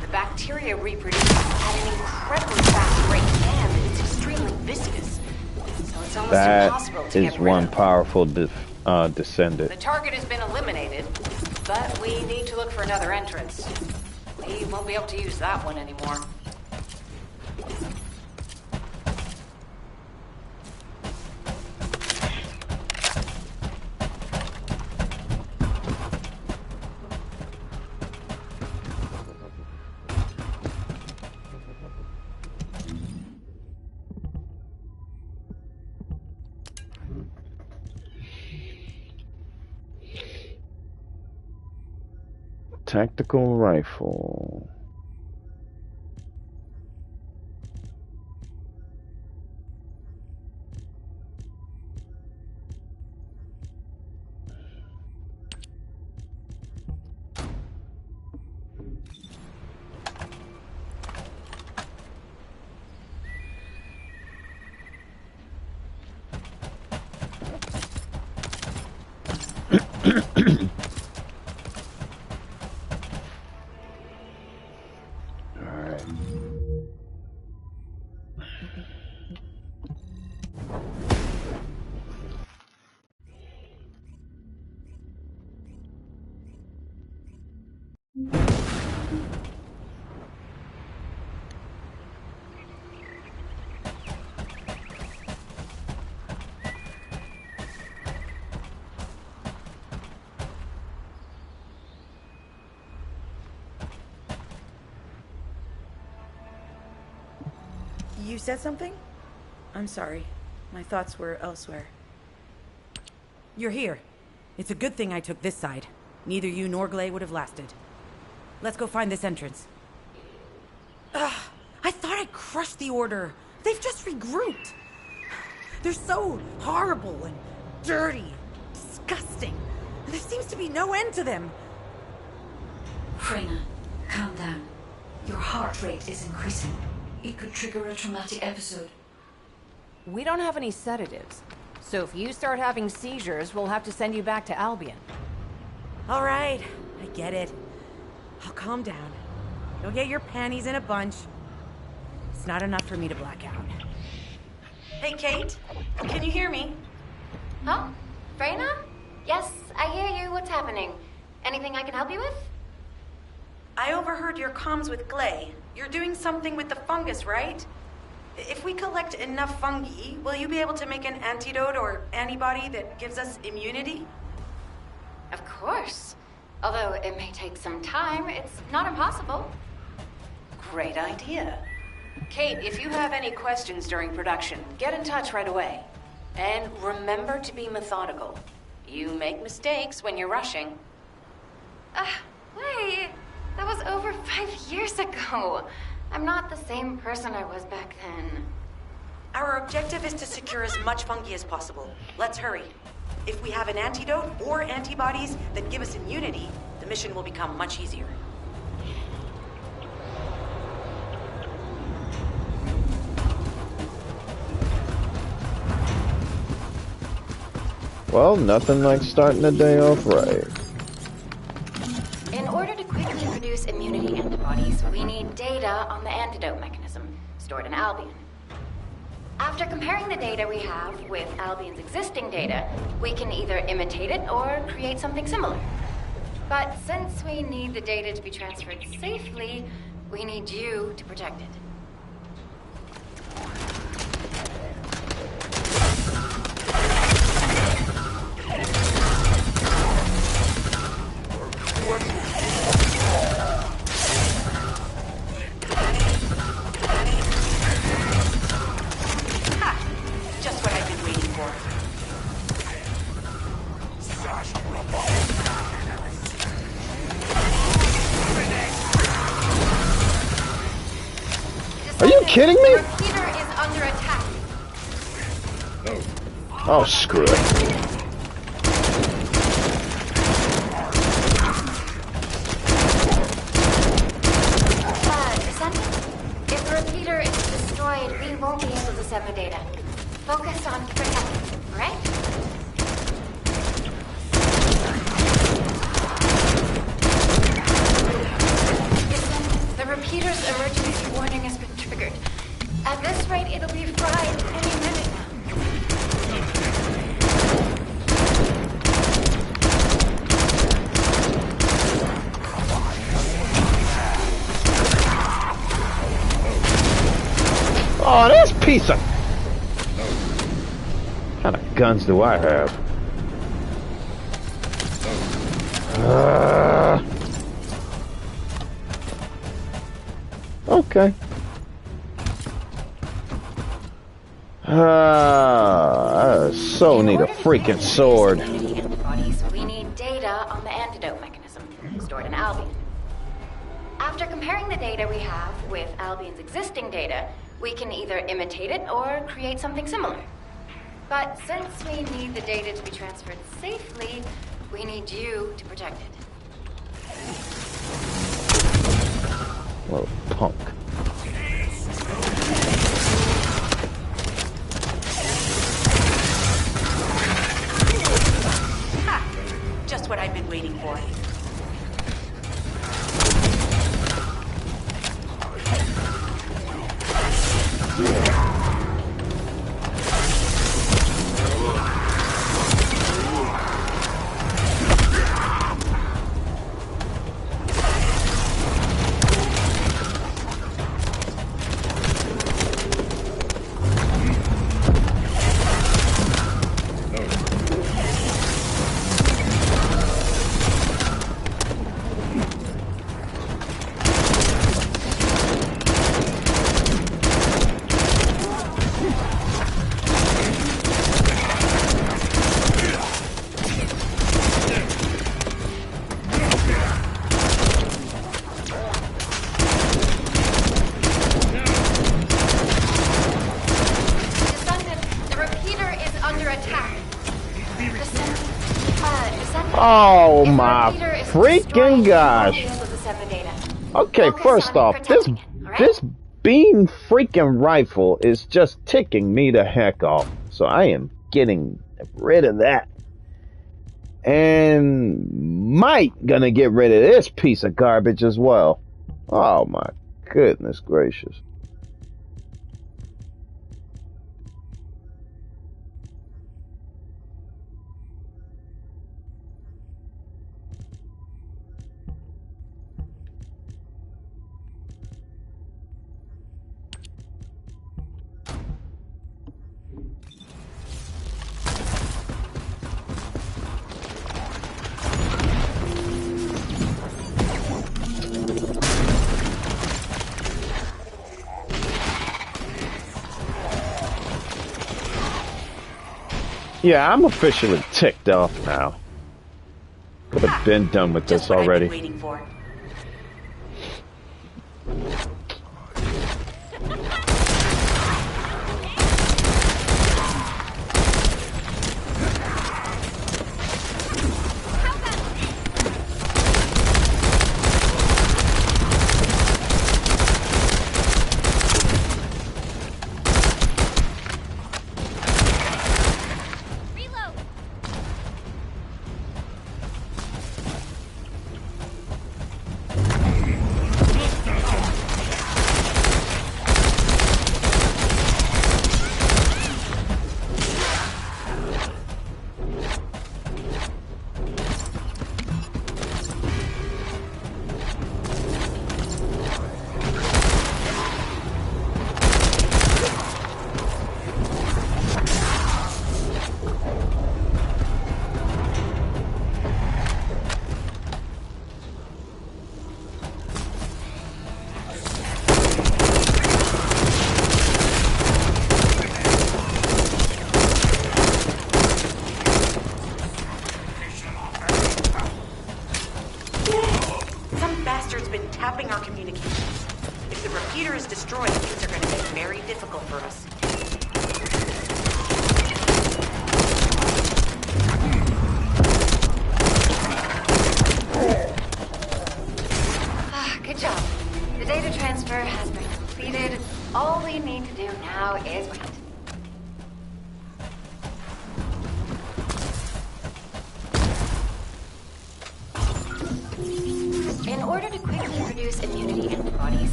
The bacteria reproduce at an incredibly fast rate, and it's extremely viscous. So it's almost impossible to get rid of. That is one powerful Descendant. The target has been eliminated, But we need to look for another entrance. We won't be able to use that one anymore. Tactical rifle. You said something? I'm sorry. My thoughts were elsewhere. You're here. It's a good thing I took this side. Neither you nor Glay would have lasted. Let's go find this entrance. Ugh, I thought I crushed the Order. They've just regrouped. They're so horrible and dirty, disgusting. There seems to be no end to them. Freyna, calm down. Your heart rate is increasing. It could trigger a traumatic episode. We don't have any sedatives. So if you start having seizures, we'll have to send you back to Albion. All right, I get it. I'll calm down. You'll get your panties in a bunch. It's not enough for me to black out. Hey, Kate, can you hear me? Huh? Freyna? Yes, I hear you. What's happening? Anything I can help you with? I overheard your comms with Glay. You're doing something with the fungus, right? If we collect enough fungi, will you be able to make an antidote or antibody that gives us immunity? Of course. Although it may take some time, it's not impossible. Great idea. Kate, if you have any questions during production, get in touch right away. And remember to be methodical. You make mistakes when you're rushing. Wait. That was over 5 years ago. I'm not the same person I was back then. Our objective is to secure as much fungi as possible. Let's hurry. If we have an antidote or antibodies that give us immunity, the mission will become much easier. Well, nothing like starting the day off right. In order to quickly produce immunity antibodies, we need data on the antidote mechanism stored in Albion. After comparing the data we have with Albion's existing data, we can either imitate it or create something similar. But since we need the data to be transferred safely, we need you to protect it. Are you kidding me? The repeater is under attack. Oh, screw it. Descendant, if the repeater is destroyed, we won't be able to send the data. Focus on protecting, right? The repeater's emergency warning has been triggered. At this rate, it'll be fried any minute now. Oh, this piece of... What kind of guns do I have? Okay. I so need a freaking sword. We need data on the antidote mechanism stored in Albion. After comparing the data we have with Albion's existing data, we can either imitate it or create something similar. But since we need the data to be transferred safely, we need you to protect it. Little punk. Ha! Just what I've been waiting for. Oh my freaking gosh. Okay, first off, this beam freaking rifle is just ticking me the heck off. So I am getting rid of that. And might gonna get rid of this piece of garbage as well. Oh my goodness gracious. Yeah, I'm officially ticked off now. Could have been done with this already. Waiting for.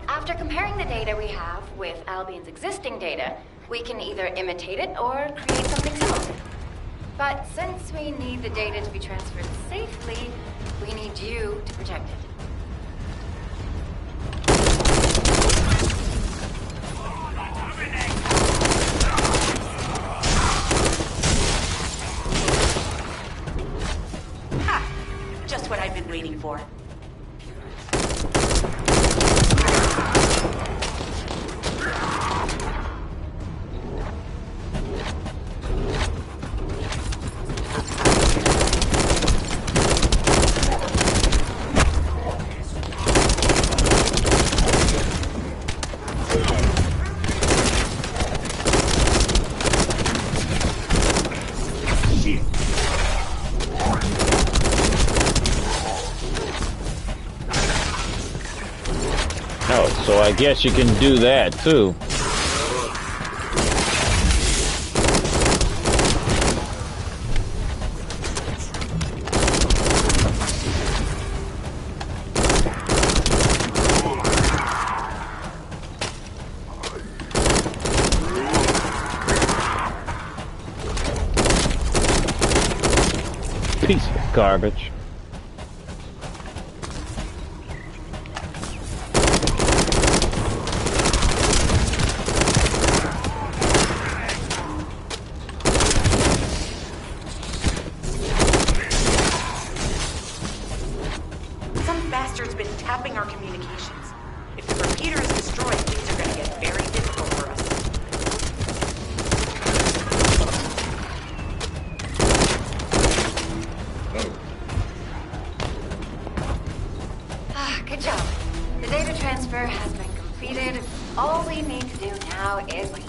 After comparing the data we have with Albion's existing data, we can either imitate it or create something similar. But since we need the data to be transferred safely, we need you to protect it. Ha! Just what I've been waiting for. Oh, so I guess you can do that too. Piece of garbage. Some bastard's been tapping our communications. If the repeater is destroyed, things are gonna get very difficult for us. Good job. The data transfer has been completed. All we need to do now is wait.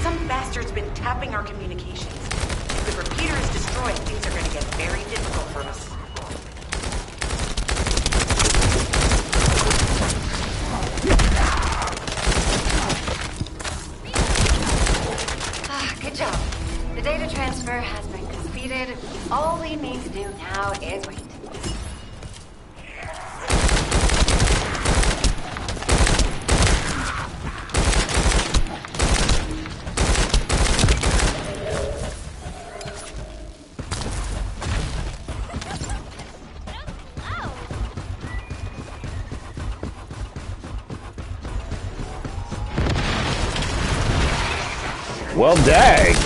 Some bastard's been tapping our communications. If the repeater is destroyed, things are gonna get very difficult for us. Good job. The data transfer has been completed. All we need to do now is wait. Well, dag.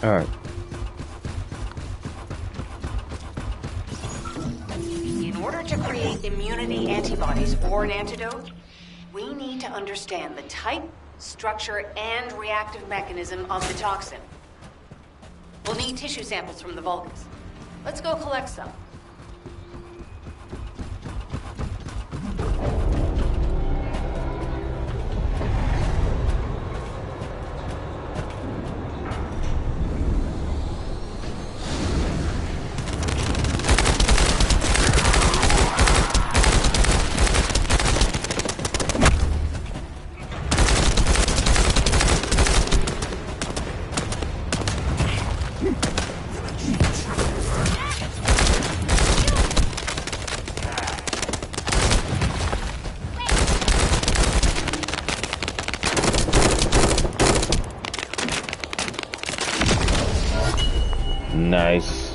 All right. In order to create immunity antibodies or an antidote, we need to understand the type, structure, and reactive mechanism of the toxin. We'll need tissue samples from the Vulcans. Let's go collect some. Nice.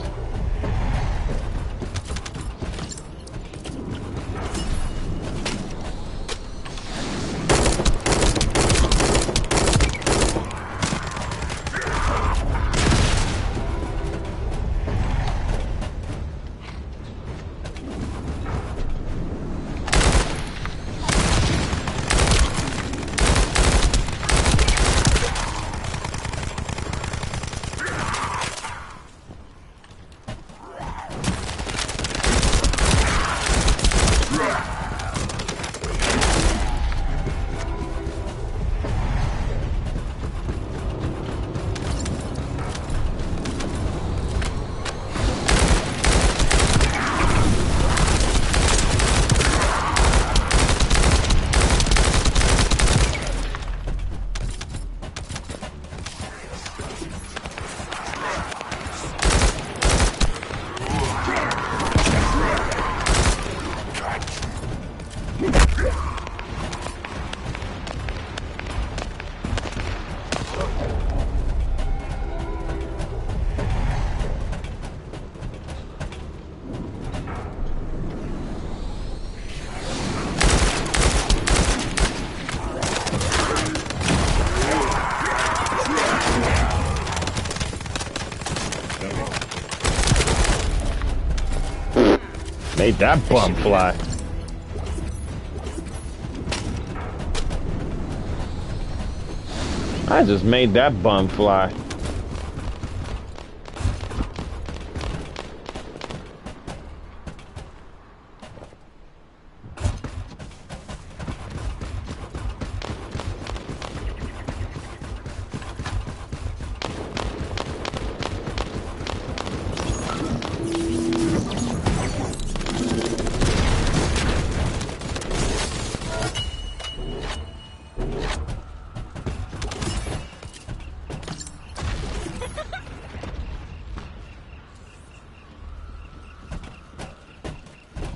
Made that bum fly. I just made that bum fly.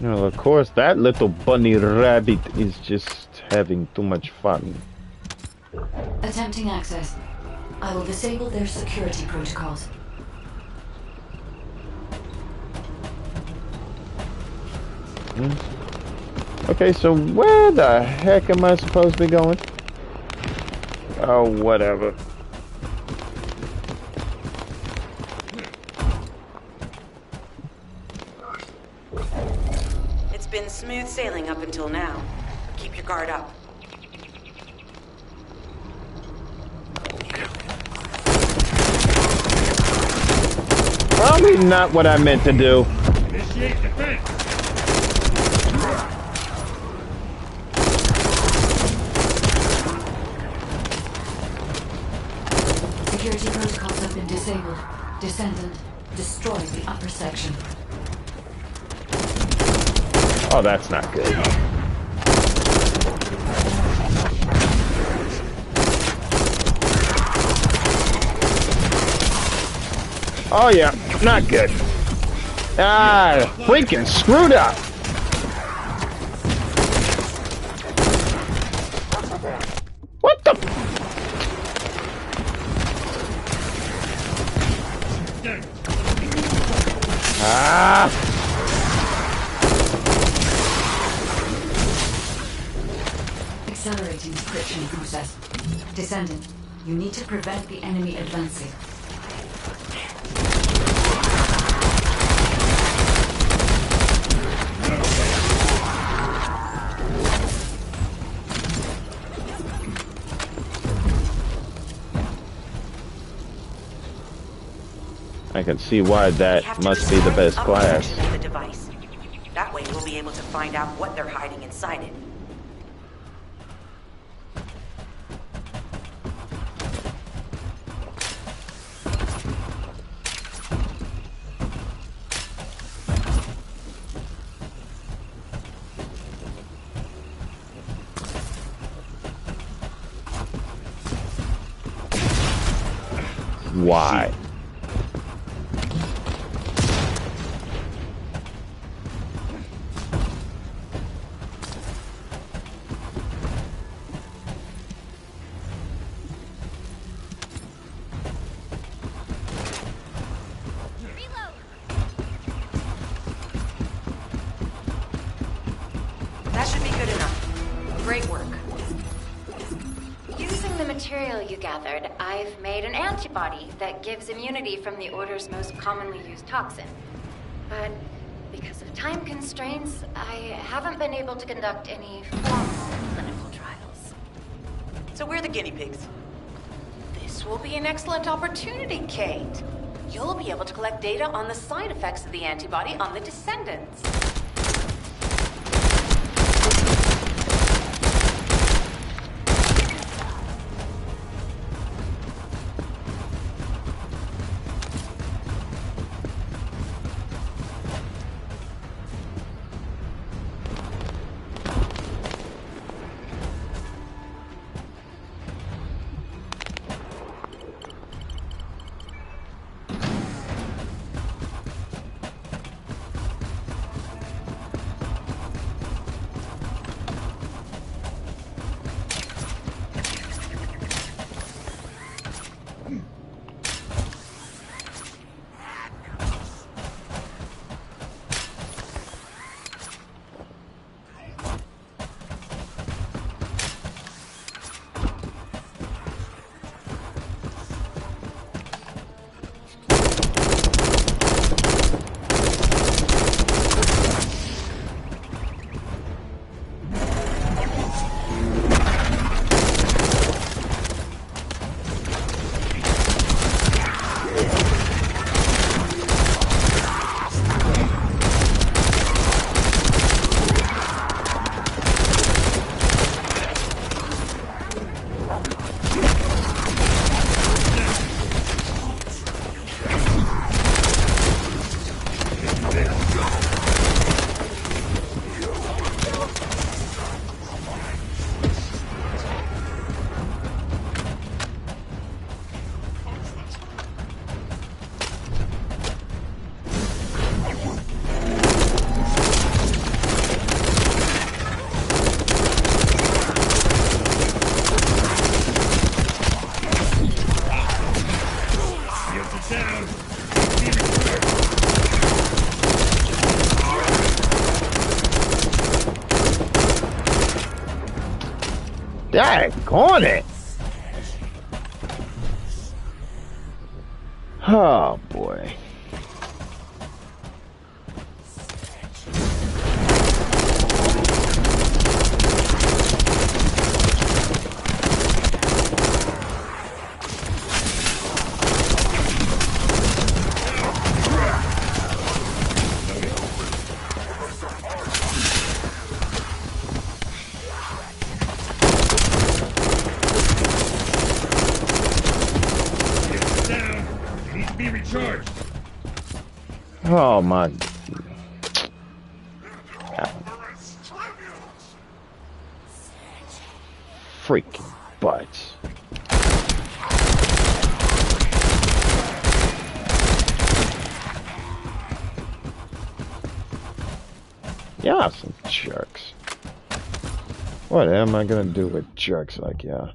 Well, of course, that little bunny rabbit is just having too much fun. Attempting access. I will disable their security protocols. Okay, so where the heck am I supposed to be going? Oh, whatever. It's been smooth sailing up until now. Keep your guard up. Probably not what I meant to do. Initiate defense. Security protocols have been disabled. Descendant, destroy the upper section. Oh, that's not good. Oh yeah, not good. Ah, freaking screwed up. What the? Ah. Accelerating encryption process. Descendant, you need to prevent the enemy advancing. I can see why that must be the best class. The device. That way we'll be able to find out what they're hiding inside it. Why? That should be good enough. Great work. Using the material you gathered, I've made an antibody that gives immunity from the Order's most commonly used toxin. But because of time constraints, I haven't been able to conduct any formal clinical trials. So we're the guinea pigs. This will be an excellent opportunity, Kate. You'll be able to collect data on the side effects of the antibody on the Descendants. Daggone it! Oh boy. Oh my God. Freaking butts. Yeah, some jerks. What am I gonna do with jerks like yeah?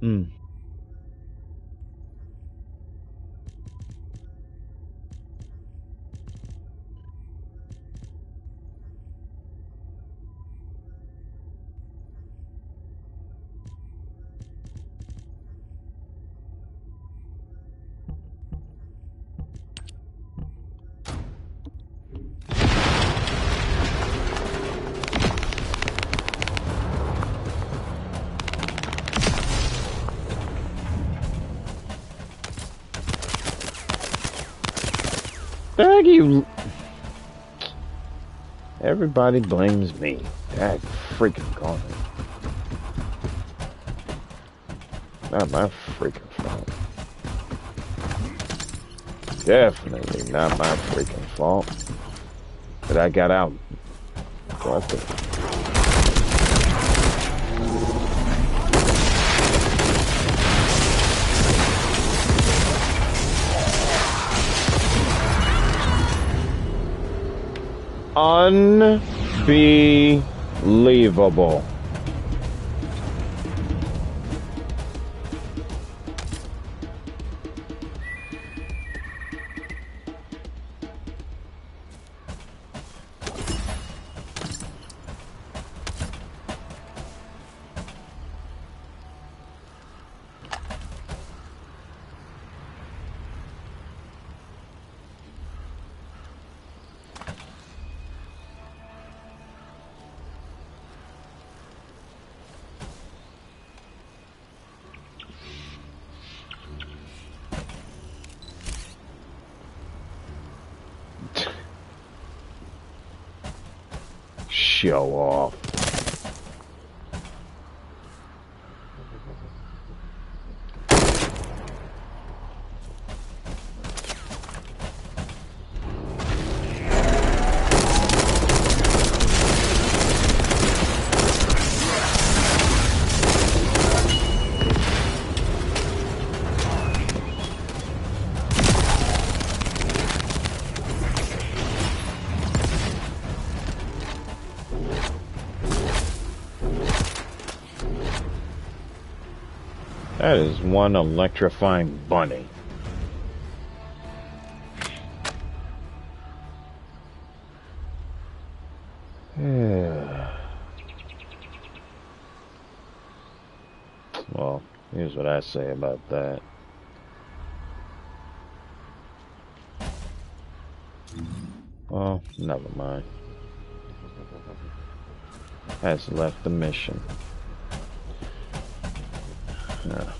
Hmm. Thank you. Everybody blames me. That freaking gone. Not my freaking fault. Definitely not my freaking fault that I got out. What the? Unbelievable. Show off. That is one electrifying bunny. Well, here's what I say about that. Well, never mind. Has left the mission. Yeah.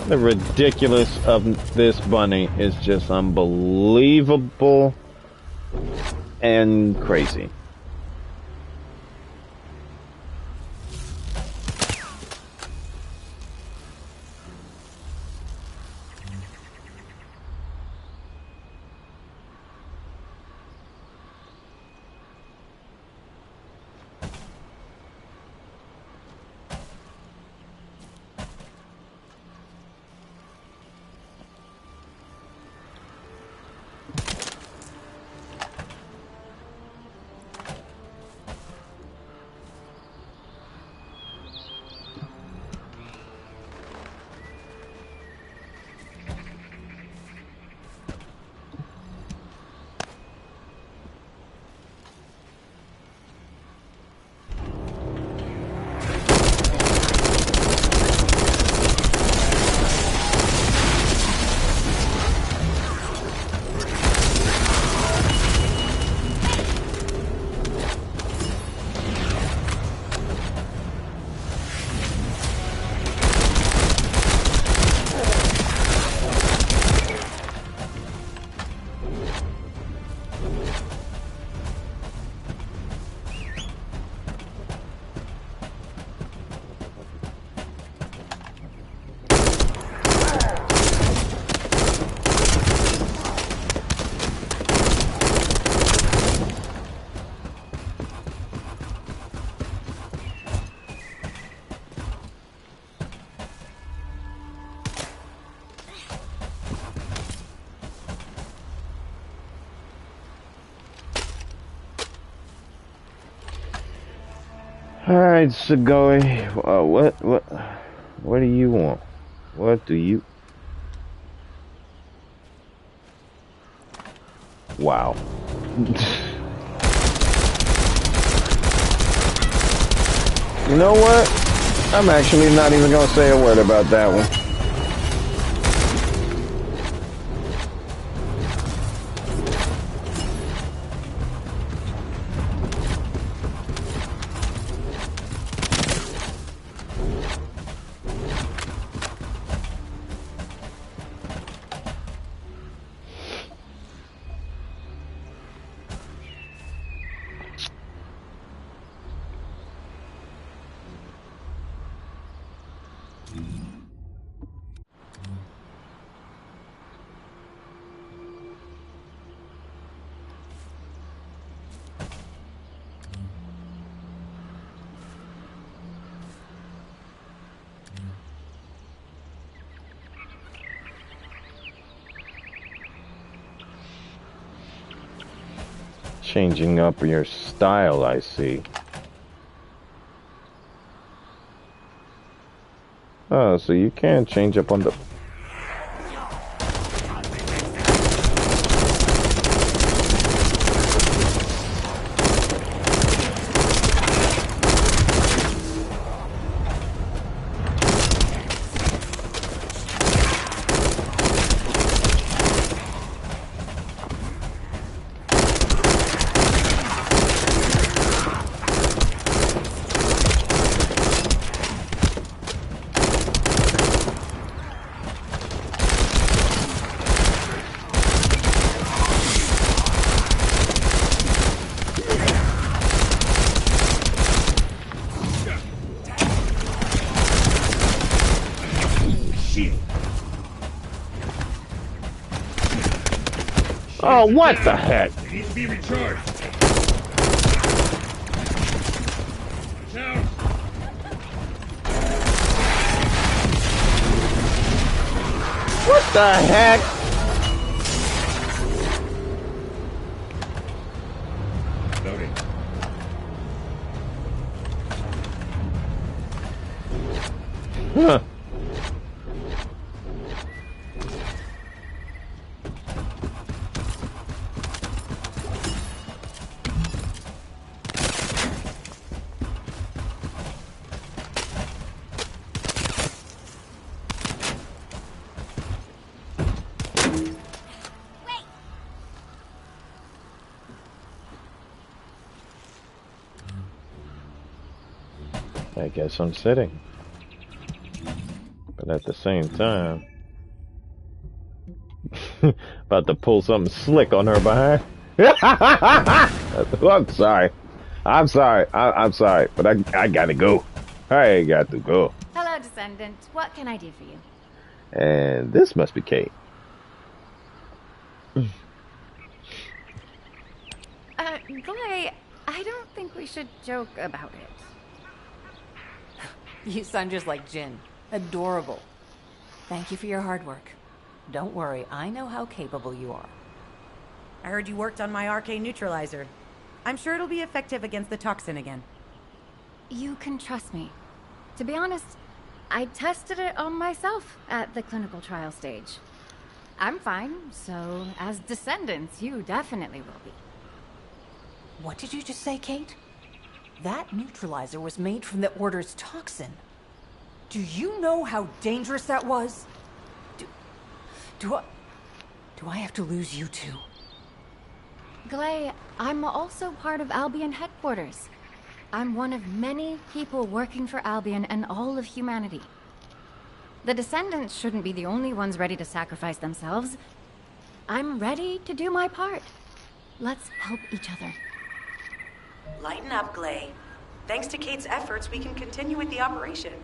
The ridiculous of this bunny is just unbelievable and crazy. Alright, Segoy. What do you want? What do you... Wow. You know what? I'm actually not even gonna say a word about that one. Changing up your style, I see. Oh, so you can change up on the... Oh, what the heck? It needs to be recharged. Now. What the heck? Loading. Huh. I guess I'm sitting. But at the same time... about to pull something slick on her behind. I'm sorry. I'm sorry. I'm sorry. But I gotta go. I got to go. Hello, Descendant. What can I do for you? And this must be Kate. Glay, I don't think we should joke about it. You sound just like Jin. Adorable. Thank you for your hard work. Don't worry, I know how capable you are. I heard you worked on my arcane neutralizer. I'm sure it'll be effective against the toxin again. You can trust me. To be honest, I tested it on myself at the clinical trial stage. I'm fine, so as Descendants, you definitely will be. What did you just say, Kate? That neutralizer was made from the Order's toxin. Do you know how dangerous that was? Do I have to lose you too? Glay, I'm also part of Albion headquarters. I'm one of many people working for Albion and all of humanity. The Descendants shouldn't be the only ones ready to sacrifice themselves. I'm ready to do my part. Let's help each other. Lighten up, Glay. Thanks to Kate's efforts, we can continue with the operation.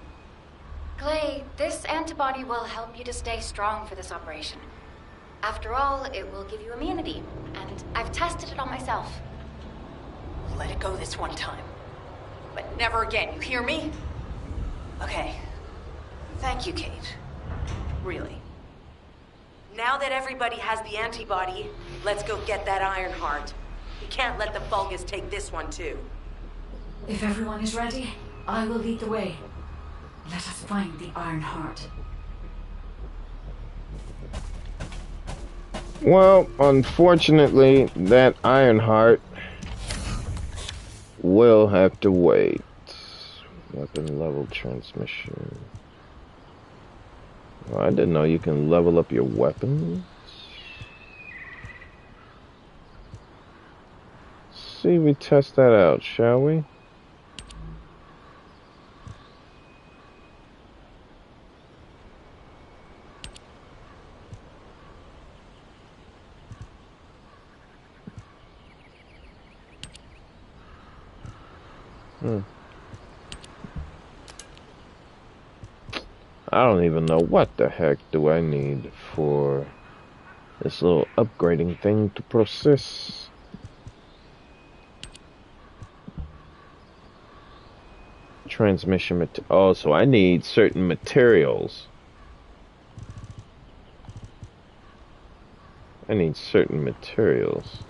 Glay, this antibody will help you to stay strong for this operation. After all, it will give you immunity, and I've tested it on myself. Let it go this one time. But never again, you hear me? Okay. Thank you, Kate. Really. Now that everybody has the antibody, let's go get that Ironheart. We can't let the Vulgus take this one too. If everyone is ready, I will lead the way. Let us find the Ironheart. Well, unfortunately, that Ironheart will have to wait. Weapon level transmission. Oh, I didn't know you can level up your weapons. See if we test that out, shall we? I don't even know what the heck do I need for this little upgrading thing to process. Transmission oh, so I need certain materials. I need certain materials.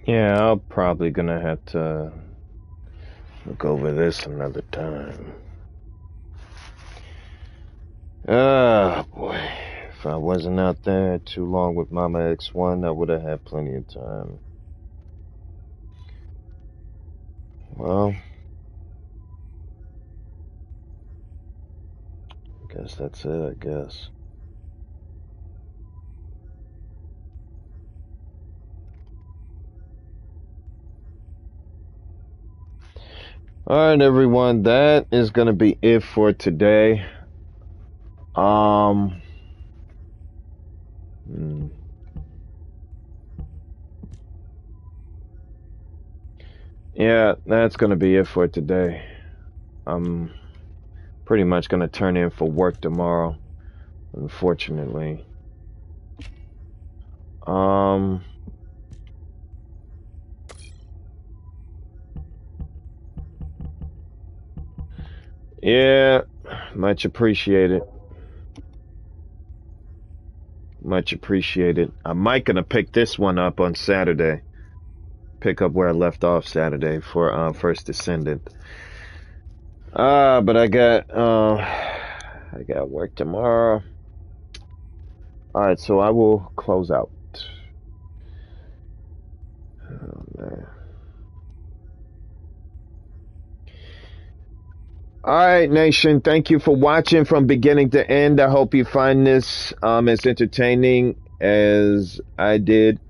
Yeah, I'm probably gonna have to look over this another time. Ah, boy. If I wasn't out there too long with Mama X1, I would have had plenty of time. Well, I guess that's it, I guess. Alright, everyone, that is gonna be it for today. Hmm. Yeah, that's gonna be it for today. I'm pretty much gonna turn in for work tomorrow, unfortunately. Yeah, much appreciated. Much appreciated. I might gonna pick this one up on Saturday. Pick up where I left off Saturday for first Descendant. But I got work tomorrow. Alright, so I will close out. Oh, man. Alright, Nation, thank you for watching from beginning to end. I hope you find this as entertaining as I did.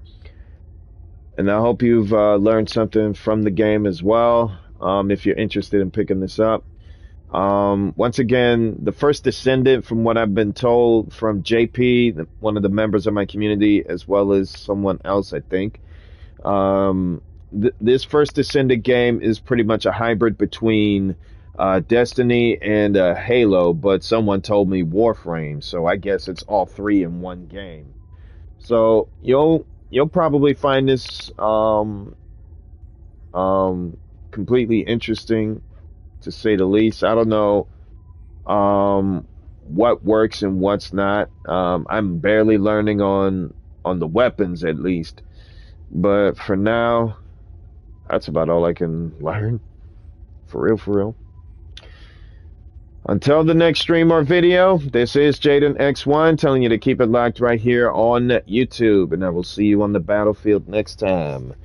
And I hope you've learned something from the game as well, if you're interested in picking this up. Once again, the first Descendant, from what I've been told from JP, one of the members of my community, as well as someone else, I think. This first Descendant game is pretty much a hybrid between Destiny and Halo, but someone told me Warframe, so I guess it's all three in one game. So you'll probably find this completely interesting, to say the least. I don't know what works and what's not. I'm barely learning on the weapons, at least. But for now, that's about all I can learn. For real, for real. Until the next stream or video, this is Jaden X1 telling you to keep it locked right here on YouTube, and I will see you on the battlefield next time.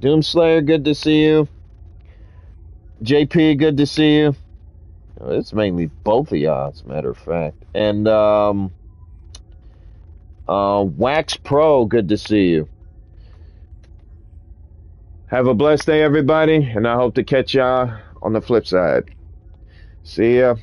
Doomslayer, good to see you. JP, good to see you. It's mainly both of y'all, as a matter of fact. And Wax Pro, good to see you. Have a blessed day, everybody, and I hope to catch y'all on the flip side. See ya.